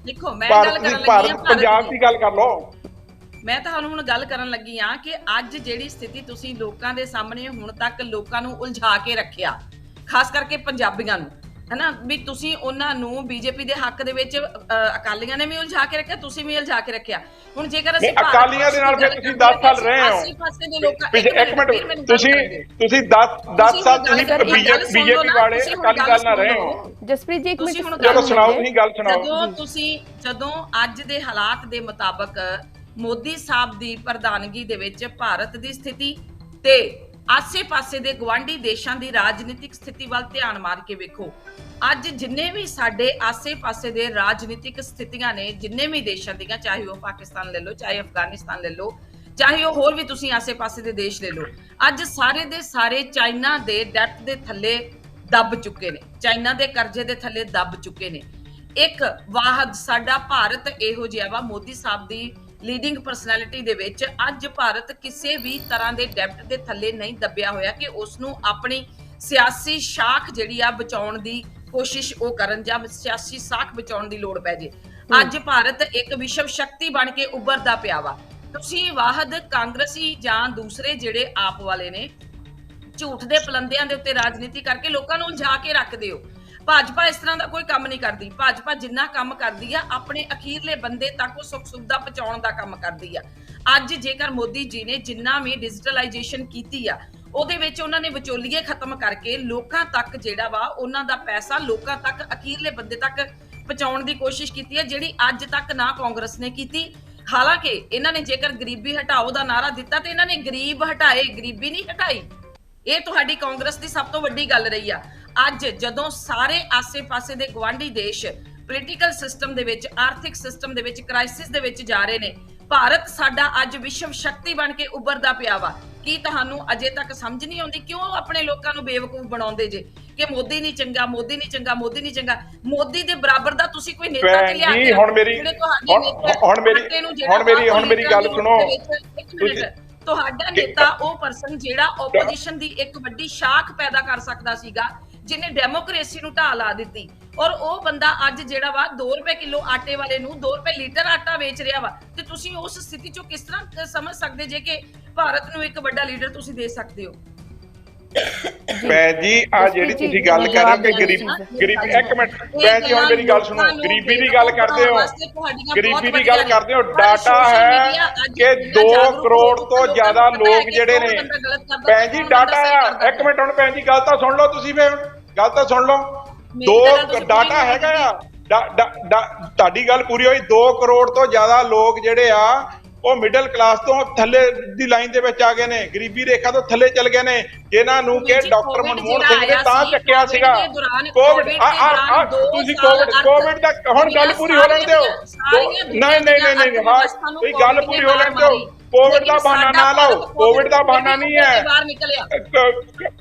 ਦੇਖੋ ਮੈਂ ਗੱਲ ਕਰਨ ਲੱਗੀ ਆ, ਪੰਜਾਬ ਦੀ ਗੱਲ ਕਰ ਲਓ। ਮੈਂ ਤੁਹਾਨੂੰ ਹੁਣ ਗੱਲ ਕਰਨ ਲੱਗੀ ਆ ਕਿ ਅੱਜ ਜਿਹੜੀ ਸਥਿਤੀ ਤੁਸੀਂ ਲੋਕਾਂ ਦੇ ਸਾਹਮਣੇ ਹੁਣ ਤੱਕ ਲੋਕਾਂ ਨੂੰ ਉਲਝਾ ਕੇ ਰੱਖਿਆ, ਖਾਸ ਕਰਕੇ ਪੰਜਾਬੀਆਂ ਨੂੰ, ਹੈਨਾ, ਵੀ ਤੁਸੀਂ ਉਹਨਾਂ ਨੂੰ ਬੀਜੇਪੀ ਦੇ ਹੱਕ ਦੇ ਵਿੱਚ ਅਕਾਲੀਆਂ ਨੇ ਵੀ ਉਲਝਾ ਕੇ ਰੱਖਿਆ, ਤੁਸੀਂ ਵੀ ਉਲਝਾ ਕੇ ਰੱਖਿਆ। ਹੁਣ ਜੇਕਰ ਅਸੀਂ ਅਕਾਲੀਆਂ ਦੇ ਨਾਲ ਫਿਰ ਤੁਸੀਂ 10 ਸਾਲ ਰਹੇ ਹੋ, ਇੱਕ ਮਿੰਟ, ਤੁਸੀਂ 10 ਸਾਲ ਤੁਸੀਂ ਬੀਜੇਪੀ ਵਾਲੇ ਅਕਾਲੀ ਦਲ ਨਾਲ ਰਹੇ ਹੋ। ਜਸਪ੍ਰੀਤ ਜੀ, ਇੱਕ ਮਿੰਟ, ਚਲੋ ਸੁਣਾਓ, ਤੁਸੀਂ ਗੱਲ ਸੁਣਾਓ। ਜਦੋਂ ਅੱਜ ਦੇ ਹਾਲਾਤ ਦੇ ਮੁਤਾਬਕ ਮੋਦੀ ਸਾਹਿਬ ਦੀ ਪ੍ਰਧਾਨਗੀ ਦੇ ਵਿੱਚ ਭਾਰਤ ਦੀ ਸਥਿਤੀ ਤੇ ਆਸੇ-ਪਾਸੇ ਦੇ ਗਵਾਂਢੀ ਦੇਸ਼ਾਂ ਦੀ ਰਾਜਨੀਤਿਕ ਸਥਿਤੀ ਵੱਲ ਧਿਆਨ ਮਾਰ ਕੇ ਵੇਖੋ। ਅੱਜ ਜਿੰਨੇ ਵੀ ਸਾਡੇ ਆਸੇ-ਪਾਸੇ ਦੇ ਰਾਜਨੀਤਿਕ ਸਥਿਤੀਆਂ ਨੇ, ਜਿੰਨੇ ਵੀ ਦੇਸ਼ਾਂ ਦੀਆਂ, ਚਾਹੇ ਉਹ ਪਾਕਿਸਤਾਨ ਲੈ ਲਓ, ਚਾਹੇ ਅਫਗਾਨਿਸਤਾਨ ਲੈ ਲਓ, ਚਾਹੇ ਉਹ ਹੋਰ ਵੀ ਤੁਸੀਂ ਆਸੇ-ਪਾਸੇ ਦੇ ਦੇਸ਼ ਲੈ ਲਓ, ਅੱਜ ਸਾਰੇ ਦੇ ਸਾਰੇ ਚਾਈਨਾ ਦੇ ਡੈਟ ਦੇ ਥੱਲੇ ਦੱਬ ਚੁੱਕੇ ਨੇ, ਚਾਈਨਾ ਦੇ ਕਰਜ਼ੇ ਦੇ ਥੱਲੇ ਦੱਬ ਚੁੱਕੇ ਨੇ। ਇੱਕ ਵਾਹਦ ਸਾਡਾ ਭਾਰਤ ਇਹੋ ਜਿਹਾ ਵਾ, ਮੋਦੀ ਸਾਹਿਬ ਦੀ ਲੀਡਿੰਗ ਪਰਸਨੈਲਿਟੀ ਦੇ ਵਿੱਚ ਅੱਜ ਭਾਰਤ ਕਿਸੇ ਵੀ ਤਰ੍ਹਾਂ ਦੇ ਡੈਬਟ ਦੇ ਥੱਲੇ ਨਹੀਂ ਦੱਬਿਆ ਹੋਇਆ ਕਿ ਉਸ ਨੂੰ ਆਪਣੀ ਸਿਆਸੀ ਸ਼ਾਖ ਜਿਹੜੀ ਆ ਬਚਾਉਣ ਦੀ ਕੋਸ਼ਿਸ਼ ਉਹ ਕਰਨ ਜਾਂ ਸਿਆਸੀ ਸਾਖ ਬਚਾਉਣ ਦੀ ਲੋੜ ਪੈ ਜੇ। ਅੱਜ ਭਾਰਤ ਇੱਕ ਵਿਸ਼ਵ ਸ਼ਕਤੀ ਬਣ ਕੇ ਉੱਭਰਦਾ ਪਿਆ ਵਾ। ਤੁਸੀਂ ਵਾਹਦ ਕਾਂਗਰਸੀ ਜਾਂ ਦੂਸਰੇ ਜਿਹੜੇ ਆਪ ਵਾਲੇ ਨੇ ਝੂਠ ਦੇ ਪਲੰਦਿਆਂ ਦੇ ਉੱਤੇ ਰਾਜਨੀਤੀ ਕਰਕੇ ਲੋਕਾਂ ਨੂੰ ਉਲਝਾ ਕੇ ਰੱਖਦੇ ਹੋ। ਭਾਜਪਾ ਇਸ ਤਰ੍ਹਾਂ ਦਾ ਕੋਈ ਕੰਮ ਨਹੀਂ ਕਰਦੀ। ਭਾਜਪਾ ਜਿੰਨਾ ਕੰਮ ਕਰਦੀ ਆ ਆਪਣੇ ਅਖੀਰਲੇ ਬੰਦੇ ਤੱਕ ਉਹ ਸੁੱਖ ਸੁਵਿਧਾ ਪਹੁੰਚਾਉਣ ਦਾ ਕੰਮ ਕਰਦੀ ਆ। ਅੱਜ ਜੇਕਰ ਮੋਦੀ ਜੀ ਨੇ ਜਿੰਨਾ ਵੀ ਡਿਜੀਟਲਾਈਜੇਸ਼ਨ ਕੀਤੀ ਆ ਉਹਦੇ ਵਿੱਚ ਉਹਨਾਂ ਨੇ ਵਿਚੋਲੀਏ ਖਤਮ ਕਰਕੇ ਲੋਕਾਂ ਤੱਕ ਜਿਹੜਾ ਵਾ ਉਹਨਾਂ ਦਾ ਪੈਸਾ ਲੋਕਾਂ ਤੱਕ ਅਖੀਰਲੇ ਬੰਦੇ ਤੱਕ ਪਹੁੰਚਾਉਣ ਦੀ ਕੋਸ਼ਿਸ਼ ਕੀਤੀ ਹੈ, ਜਿਹੜੀ ਅੱਜ ਤੱਕ ਨਾ ਕਾਂਗਰਸ ਨੇ ਕੀਤੀ। ਹਾਲਾਂਕਿ ਇਹਨਾਂ ਨੇ ਜੇਕਰ ਗਰੀਬੀ ਹਟਾਓ ਦਾ ਨਾਰਾ ਦਿੱਤਾ ਤੇ ਇਹਨਾਂ ਨੇ ਗਰੀਬ ਹਟਾਏ, ਗਰੀਬੀ ਨਹੀਂ ਹਟਾਈ। ਇਹ ਤੁਹਾਡੀ ਕਾਂਗਰਸ ਦੀ ਸਭ ਤੋਂ ਵੱਡੀ ਗੱਲ ਰਹੀ ਆ। ਅੱਜ ਜਦੋਂ ਸਾਰੇ ਆਸੇ-ਪਾਸੇ ਦੇ ਗਵਾਂਢੀ ਦੇਸ਼ ਪੋਲੀਟੀਕਲ ਸਿਸਟਮ ਦੇ ਵਿੱਚ, ਆਰਥਿਕ ਸਿਸਟਮ ਦੇ ਵਿੱਚ ਕ੍ਰਾਈਸਿਸ ਦੇ ਵਿੱਚ ਜਾ ਰਹੇ ਨੇ, ਭਾਰਤ ਸਾਡਾ ਅੱਜ ਵਿਸ਼ਵ ਸ਼ਕਤੀ ਬਣ ਕੇ ਉੱਭਰਦਾ ਪਿਆ ਵਾ। ਕੀ ਤੁਹਾਨੂੰ ਅਜੇ ਤੱਕ ਸਮਝ ਨਹੀਂ ਆਉਂਦੀ? ਕਿਉਂ ਆਪਣੇ ਲੋਕਾਂ ਨੂੰ ਬੇਵਕੂਫ ਬਣਾਉਂਦੇ ਜੇ ਕਿ ਮੋਦੀ ਨਹੀਂ ਚੰਗਾ, ਮੋਦੀ ਨਹੀਂ ਚੰਗਾ, ਮੋਦੀ ਨਹੀਂ ਚੰਗਾ? ਮੋਦੀ ਦੇ ਬਰਾਬਰ ਦਾ ਤੁਸੀਂ ਕੋਈ ਨੇਤਾ ਤੇ ਲਿਆ ਕੇ ਹੁਣ ਮੇਰੀ ਗੱਲ ਸੁਣੋ। ਤੁਹਾਡਾ ਨੇਤਾ ਉਹ ਪਰਸਨ ਜਿਹੜਾ ਆਪੋਜੀਸ਼ਨ ਦੀ ਇੱਕ ਵੱਡੀ ਸ਼ਾਖ ਪੈਦਾ ਕਰ ਸਕਦਾ ਸੀਗਾ, ਜਿਹਨੇ ਡੈਮੋਕ੍ਰੇਸੀ ਨੂੰ ਢਾਹ ਲਾ ਦਿੱਤੀ, ਔਰ ਉਹ ਬੰਦਾ ਅੱਜ ਜਿਹੜਾ ਵਾ 2 ਰੁਪਏ ਕਿਲੋ ਆਟੇ ਵਾਲੇ ਨੂੰ 2 ਰੁਪਏ ਲੀਟਰ ਆਟਾ ਵੇਚ ਰਿਹਾ ਵਾ। ਤੇ ਤੁਸੀਂ ਉਸ ਸਥਿਤੀ ਚੋਂ ਕਿਸ ਤਰ੍ਹਾਂ ਸਮਝ ਸਕਦੇ ਜੇ ਕਿ ਭਾਰਤ ਨੂੰ ਇੱਕ ਵੱਡਾ ਲੀਡਰ ਤੁਸੀਂ ਦੇ ਸਕਦੇ ਹੋ? ਭੈਣ ਜੀ ਆ ਜਿਹੜੀ ਤੁਸੀਂ ਗੱਲ ਕਰ ਰਹੇ ਹੋ ਕਿ ਗਰੀਬੀ ਇੱਕ ਮਿੰਟ ਭੈਣ ਜੀ ਹੁਣ ਮੇਰੀ ਗੱਲ ਸੁਣੋ। ਗਰੀਬੀ ਦੀ ਗੱਲ ਕਰਦੇ ਹੋ, ਗਰੀਬੀ ਦੀ ਗੱਲ ਕਰਦੇ ਹੋ। ਡਾਟਾ ਹੈ ਕਿ 2 ਕਰੋੜ ਤੋਂ ਜ਼ਿਆਦਾ ਲੋਕ ਜਿਹੜੇ ਨੇ ਭੈਣ ਜੀ, ਡਾਟਾ ਆ। ਇੱਕ ਮਿੰਟ ਹੁਣ ਭੈਣ ਜੀ ਗੱਲ ਤਾਂ ਸੁਣ ਲਓ ਤੁਸੀਂ, ਫਿਰ ਗੱਲ ਤਾਂ ਸੁਣ ਲਓ। 2 ਡਾਟਾ ਹੈਗਾ ਆ, ਤੁਹਾਡੀ ਗੱਲ ਪੂਰੀ ਹੋਈ। 2 ਕਰੋੜ ਤੋਂ ਜ਼ਿਆਦਾ ਲੋਕ ਜਿਹੜੇ ਆ ਉਹ ਮਿਡਲ ਕਲਾਸ ਤੋਂ ਥੱਲੇ ਦੀ ਲਾਈਨ ਦੇ ਵਿੱਚ ਆ ਗਏ ਨੇ, ਗਰੀਬੀ ਰੇਖਾ ਤੋਂ ਥੱਲੇ ਚਲ ਗਏ ਨੇ, ਜਿਨ੍ਹਾਂ ਨੂੰ ਕਿ ਡਾਕਟਰ ਮਨਮੋਹਨ ਸਿੰਘ ਨੇ ਤਾਂ ਚੱਕਿਆ ਸੀਗਾ। ਕੋਵਿਡ ਤੁਸੀਂ ਕੋਵਿਡ ਦਾ ਹੁਣ ਗੱਲ ਪੂਰੀ ਹੋ ਲੈਣ ਦਿਓ। ਨਹੀਂ ਹਾਂ ਕੋਈ ਗੱਲ ਪੂਰੀ ਹੋ ਲੈਣ ਦਿਓ। ਕੋਵਿਡ ਦਾ ਬਹਾਨਾ ਨਾ ਲਾਓ, ਕੋਵਿਡ ਦਾ ਬਹਾਨਾ ਨਹੀਂ ਹੈ।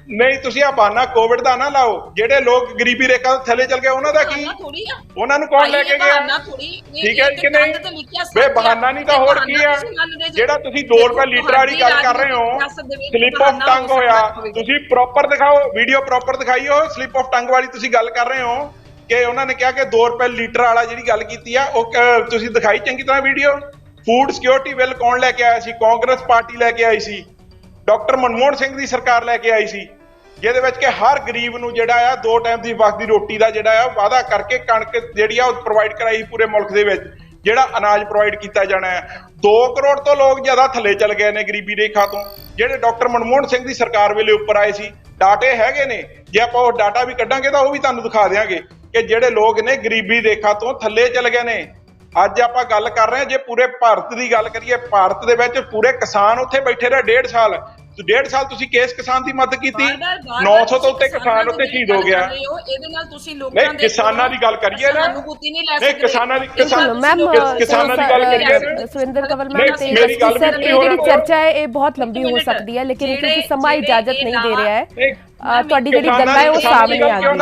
ਨਹੀਂ ਤੁਸੀਂ ਆ ਬਹਾਨਾ ਕੋਵਿਡ ਦਾ ਨਾ ਲਾਓ। ਜਿਹੜੇ ਲੋਕ ਗਰੀਬੀ ਰੇਖਾ ਤੋਂ ਥੱਲੇ ਚਲ ਗਏ ਉਹਨਾਂ ਦਾ ਕੀ? ਉਹਨਾਂ ਨੂੰ ਕੌਣ ਲੈ ਕੇ ਗਿਆ? ਠੀਕ ਹੈ ਕਿ ਨਹੀਂ? ਵੇ ਬਹਾਨਾ ਨਹੀਂ ਤਾਂ ਹੋਰ ਕੀ ਆ? ਜਿਹੜਾ ਤੁਸੀਂ 2 ਰੁਪਏ ਲੀਟਰ ਵਾਲੀ ਗੱਲ ਕਰ ਰਹੇ ਹੋ, ਸਲਿਪ ਆਫ ਟੰਗ ਹੋਇਆ। ਤੁਸੀਂ ਪ੍ਰੋਪਰ ਦਿਖਾਓ, ਵੀਡੀਓ ਪ੍ਰੋਪਰ ਦਿਖਾਈਓ। ਸਲਿਪ ਆਫ ਟੰਗ ਵਾਲੀ ਤੁਸੀਂ ਗੱਲ ਕਰ ਰਹੇ ਹੋ ਕਿ ਉਹਨਾਂ ਨੇ ਕਿਹਾ ਕਿ 2 ਰੁਪਏ ਲੀਟਰ ਵਾਲਾ ਜਿਹੜੀ ਗੱਲ ਕੀਤੀ ਆ ਉਹ ਤੁਸੀਂ ਦਿਖਾਈ ਚੰਗੀ ਤਰ੍ਹਾਂ ਵੀਡੀਓ। ਫੂਡ ਸਿਕਿਉਰਿਟੀ ਬਿੱਲ ਕੌਣ ਲੈ ਕੇ ਆਇਆ ਸੀ? ਕਾਂਗਰਸ ਪਾਰਟੀ ਲੈ ਕੇ ਆਈ ਸੀ। ਡਾਕਟਰ ਮਨਮੋਹਨ ਸਿੰਘ ਦੀ ਸਰਕਾਰ ਲੈ ਕੇ ਆਈ ਸੀ, ਜਿਹਦੇ ਵਿੱਚ ਕਿ ਹਰ ਗਰੀਬ ਨੂੰ ਜਿਹੜਾ ਆ 2 ਟਾਈਮ ਦੀ ਵਕਤ ਦੀ ਰੋਟੀ ਦਾ ਜਿਹੜਾ ਆ ਵਾਅਦਾ ਕਰਕੇ ਕਣਕ ਜਿਹੜੀ ਆ ਉਹ ਪ੍ਰੋਵਾਈਡ ਕਰਾਈ ਪੂਰੇ ਮੁਲਕ ਦੇ ਵਿੱਚ, ਜਿਹੜਾ ਅਨਾਜ ਪ੍ਰੋਵਾਈਡ ਕੀਤਾ ਜਾਣਾ ਹੈ। 2 ਕਰੋੜ ਤੋਂ ਲੋਕ ਜ਼ਿਆਦਾ ਥੱਲੇ ਚਲ ਗਏ ਨੇ ਗਰੀਬੀ ਰੇਖਾ ਤੋਂ, ਜਿਹੜੇ ਡਾਕਟਰ ਮਨਮੋਹਨ ਸਿੰਘ ਦੀ ਸਰਕਾਰ ਵੇਲੇ ਉੱਪਰ ਆਏ ਸੀ। ਡਾਟੇ ਹੈਗੇ ਨੇ, ਜੇ ਆਪਾਂ ਉਹ ਡਾਟਾ ਵੀ ਕੱਢਾਂਗੇ ਤਾਂ ਉਹ ਵੀ ਤੁਹਾਨੂੰ ਦਿਖਾ ਦਿਆਂਗੇ ਕਿ ਜਿਹੜੇ ਲੋਕ ਨੇ ਗਰੀਬੀ ਰੇਖਾ ਤੋਂ ਥੱਲੇ ਚਲ ਗਏ ਨੇ। ਅੱਜ ਆਪਾਂ ਗੱਲ ਕਰ ਰਹੇ ਹਾਂ, ਜੇ ਪੂਰੇ ਭਾਰਤ ਦੀ ਗੱਲ ਕਰੀਏ, ਭਾਰਤ ਦੇ ਵਿੱਚ ਪੂਰੇ ਕਿਸਾਨ ਉੱਥੇ ਬੈਠੇ ਰਹੇ 1.5 ਸਾਲ। 1.5 ਸਾਲ ਤੁਸੀਂ ਕਿਸ ਕਿਸਾਨ ਦੀ ਮਦਦ ਕੀਤੀ? 900 ਤੋਂ ਉੱਤੇ ਕਿਸਾਨ ਉੱਤੇ ਸ਼ਹੀਦ ਹੋ ਗਿਆ। ਇਹਦੇ ਨਾਲ ਤੁਸੀਂ ਲੋਕਾਂ ਦੇ ਕਿਸਾਨਾਂ ਦੀ ਗੱਲ ਕਰੀਏ ਨਾ, ਨਹੀਂ ਕਿਸਾਨਾਂ ਦੀ ਗੱਲ ਕਰੀਏ। ਸੁਰਿੰਦਰ ਕੰਵਰ ਮੈਮ ਤੇ ਸਰ ਇਹ ਜਿਹੜੀ ਚਰਚਾ ਹੈ ਇਹ ਬਹੁਤ ਲੰਬੀ ਹੋ ਸਕਦੀ ਹੈ, ਲੇਕਿਨ ਕਿਉਂਕਿ ਸਮਾਂ ਇਜਾਜ਼ਤ ਨਹੀਂ ਦੇ ਰਿਹਾ ਹੈ, ਤੁਹਾਡੀ ਜਿਹੜੀ ਗੱਲ ਹੈ ਉਹ ਸਾਹਮਣੇ ਆ ਗਈ ਹੈ।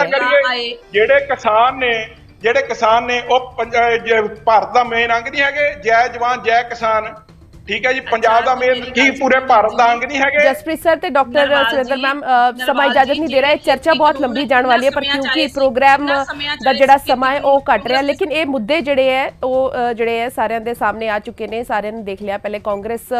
ਜਿਹੜੇ ਕਿਸਾਨ ਨੇ ਉਹ ਭਾਰਤ ਦਾ ਮੇਨ ਅੰਗ ਨਹੀਂ ਹੈਗੇ? ਜੈ ਜਵਾਨ ਜੈ ਕਿਸਾਨ, ਠੀਕ ਹੈ ਜੀ। ਪੰਜਾਬ ਦਾ ਮੇਨ ਕੀ ਪੂਰੇ ਭਾਰਤ ਦਾ ਅੰਗ ਨਹੀਂ ਹੈਗੇ? ਜਸਪ੍ਰੀਤ ਸਰ ਤੇ ਡਾਕਟਰ ਸੁਰਿੰਦਰ ਮੈਮ ਸਮਾਂ ਇਜਾਜ਼ਤ ਨਹੀਂ ਦੇ ਰਿਹਾ ਹੈ, ਚਰਚਾ ਬਹੁਤ ਲੰਬੀ ਜਾਣ ਵਾਲੀ ਹੈ, ਪਰ ਕਿਉਂਕਿ ਪ੍ਰੋਗਰਾਮ ਦਾ ਜਿਹੜਾ ਸਮਾਂ ਹੈ ਉਹ ਘਟ ਰਿਹਾ, ਲੇਕਿਨ ਇਹ ਮੁੱਦੇ ਜਿਹੜੇ ਹੈ ਉਹ ਜਿਹੜੇ ਹੈ ਸਾਰਿਆਂ ਦੇ ਸਾਹਮਣੇ ਆ ਚੁੱਕੇ ਨੇ। ਸਾਰਿਆਂ ਨੇ ਦੇਖ ਲਿਆ, ਪਹਿਲੇ ਕਾਂਗਰਸ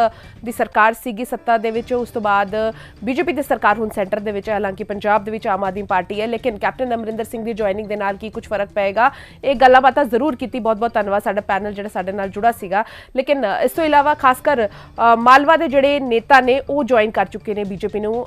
ਦੀ ਸਰਕਾਰ ਸੀਗੀ ਸੱਤਾ ਦੇ ਵਿੱਚ, ਉਸ ਤੋਂ ਬਾਅਦ ਬੀਜੇਪੀ ਦੀ ਸਰਕਾਰ ਹੁਣ ਸੈਂਟਰ ਦੇ ਵਿੱਚ, ਹਾਲਾਂਕਿ ਪੰਜਾਬ ਦੇ ਵਿੱਚ ਆਮ ਆਦਮੀ ਪਾਰਟੀ ਹੈ, ਲੇਕਿਨ ਕੈਪਟਨ ਅਮਰਿੰਦਰ ਸਿੰਘ ਦੀ ਜੁਆਇਨਿੰਗ ਦੇ ਨਾਲ ਕੀ ਕੁਝ ਫਰਕ ਪਏਗਾ, ਇਹ ਗੱਲਾਂ ਬਾਤਾਂ ਜ਼ਰੂਰ ਕੀਤੀ। ਬਹੁਤ ਬਹੁਤ ਧੰਨਵਾਦ ਸਾਡਾ ਪੈਨਲ ਜਿਹੜਾ ਸਾਡੇ ਨਾਲ ਜੁੜਾ ਸੀਗਾ। ਲੇਕਿਨ ਇਸ ਤੋਂ ਇਲਾਵਾ ਖਾਸ ਕਰ ਮਾਲਵਾ ਦੇ ਜਿਹੜੇ ਨੇਤਾ ਨੇ ਉਹ ਜੁਆਇਨ ਕਰ ਚੁੱਕੇ ਨੇ ਬੀਜੇਪੀ ਨੂੰ,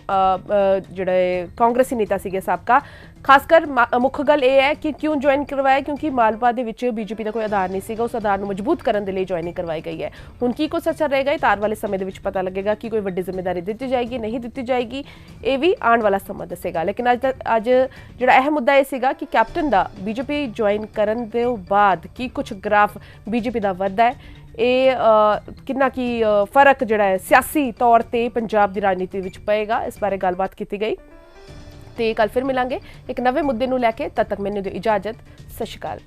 ਜਿਹੜੇ ਕਾਂਗਰਸੀ ਨੇਤਾ ਸੀਗੇ ਸਾਬਕਾ। ਖਾਸ ਕਰ ਮੁੱਖ ਗੱਲ ਇਹ ਹੈ ਕਿ ਕਿਉਂ ਜੁਆਇਨ ਕਰਵਾਇਆ, ਕਿਉਂਕਿ ਮਾਲਵਾ ਦੇ ਵਿੱਚ ਬੀਜੇਪੀ ਦਾ ਕੋਈ ਆਧਾਰ ਨਹੀਂ ਸੀਗਾ, ਉਸ ਆਧਾਰ ਨੂੰ ਮਜ਼ਬੂਤ ਕਰਨ ਦੇ ਲਈ ਜੁਆਇਨਿੰਗ ਕਰਵਾਈ ਗਈ ਹੈ। ਹੁਣ ਕੀ ਕੁਛ ਅਸਰ ਰਹੇਗਾ ਇਹ ਆਉਣ ਵਾਲੇ ਸਮੇਂ ਦੇ ਵਿੱਚ ਪਤਾ ਲੱਗੇਗਾ ਕਿ ਕੋਈ ਵੱਡੀ ਜ਼ਿੰਮੇਵਾਰੀ ਦਿੱਤੀ ਜਾਏਗੀ ਨਹੀਂ ਦਿੱਤੀ ਜਾਏਗੀ, ਇਹ ਵੀ ਆਉਣ ਵਾਲਾ ਸਮਾਂ ਦੱਸੇਗਾ। ਲੇਕਿਨ ਅੱਜ ਜਿਹੜਾ ਅਹਿਮ ਮੁੱਦਾ ਇਹ ਸੀਗਾ ਕਿ ਕੈਪਟਨ ਦਾ ਬੀਜੇਪੀ ਜੁਆਇਨ ਕਰਨ ਦੇ ਬਾਅਦ ਕੀ ਕੁਛ ਗ੍ਰਾਫ ਬੀਜੇਪੀ ਦਾ ਵੱਧਦਾ ਹੈ, ਇਹ ਕਿੰਨਾ ਕੀ ਫਰਕ ਜਿਹੜਾ ਹੈ ਸਿਆਸੀ ਤੌਰ ਤੇ ਪੰਜਾਬ ਦੀ ਰਾਜਨੀਤੀ ਵਿੱਚ ਪਏਗਾ, ਇਸ ਬਾਰੇ ਗੱਲਬਾਤ ਕੀਤੀ ਗਈ। ਤੇ ਕੱਲ ਫਿਰ ਮਿਲਾਂਗੇ ਇੱਕ ਨਵੇਂ ਮੁੱਦੇ ਨੂੰ ਲੈ ਕੇ, ਤਦ ਤੱਕ ਮੈਨੂੰ ਦਿਓ ਇਜਾਜ਼ਤ। ਸਤਿ ਸ਼੍ਰੀ ਅਕਾਲ।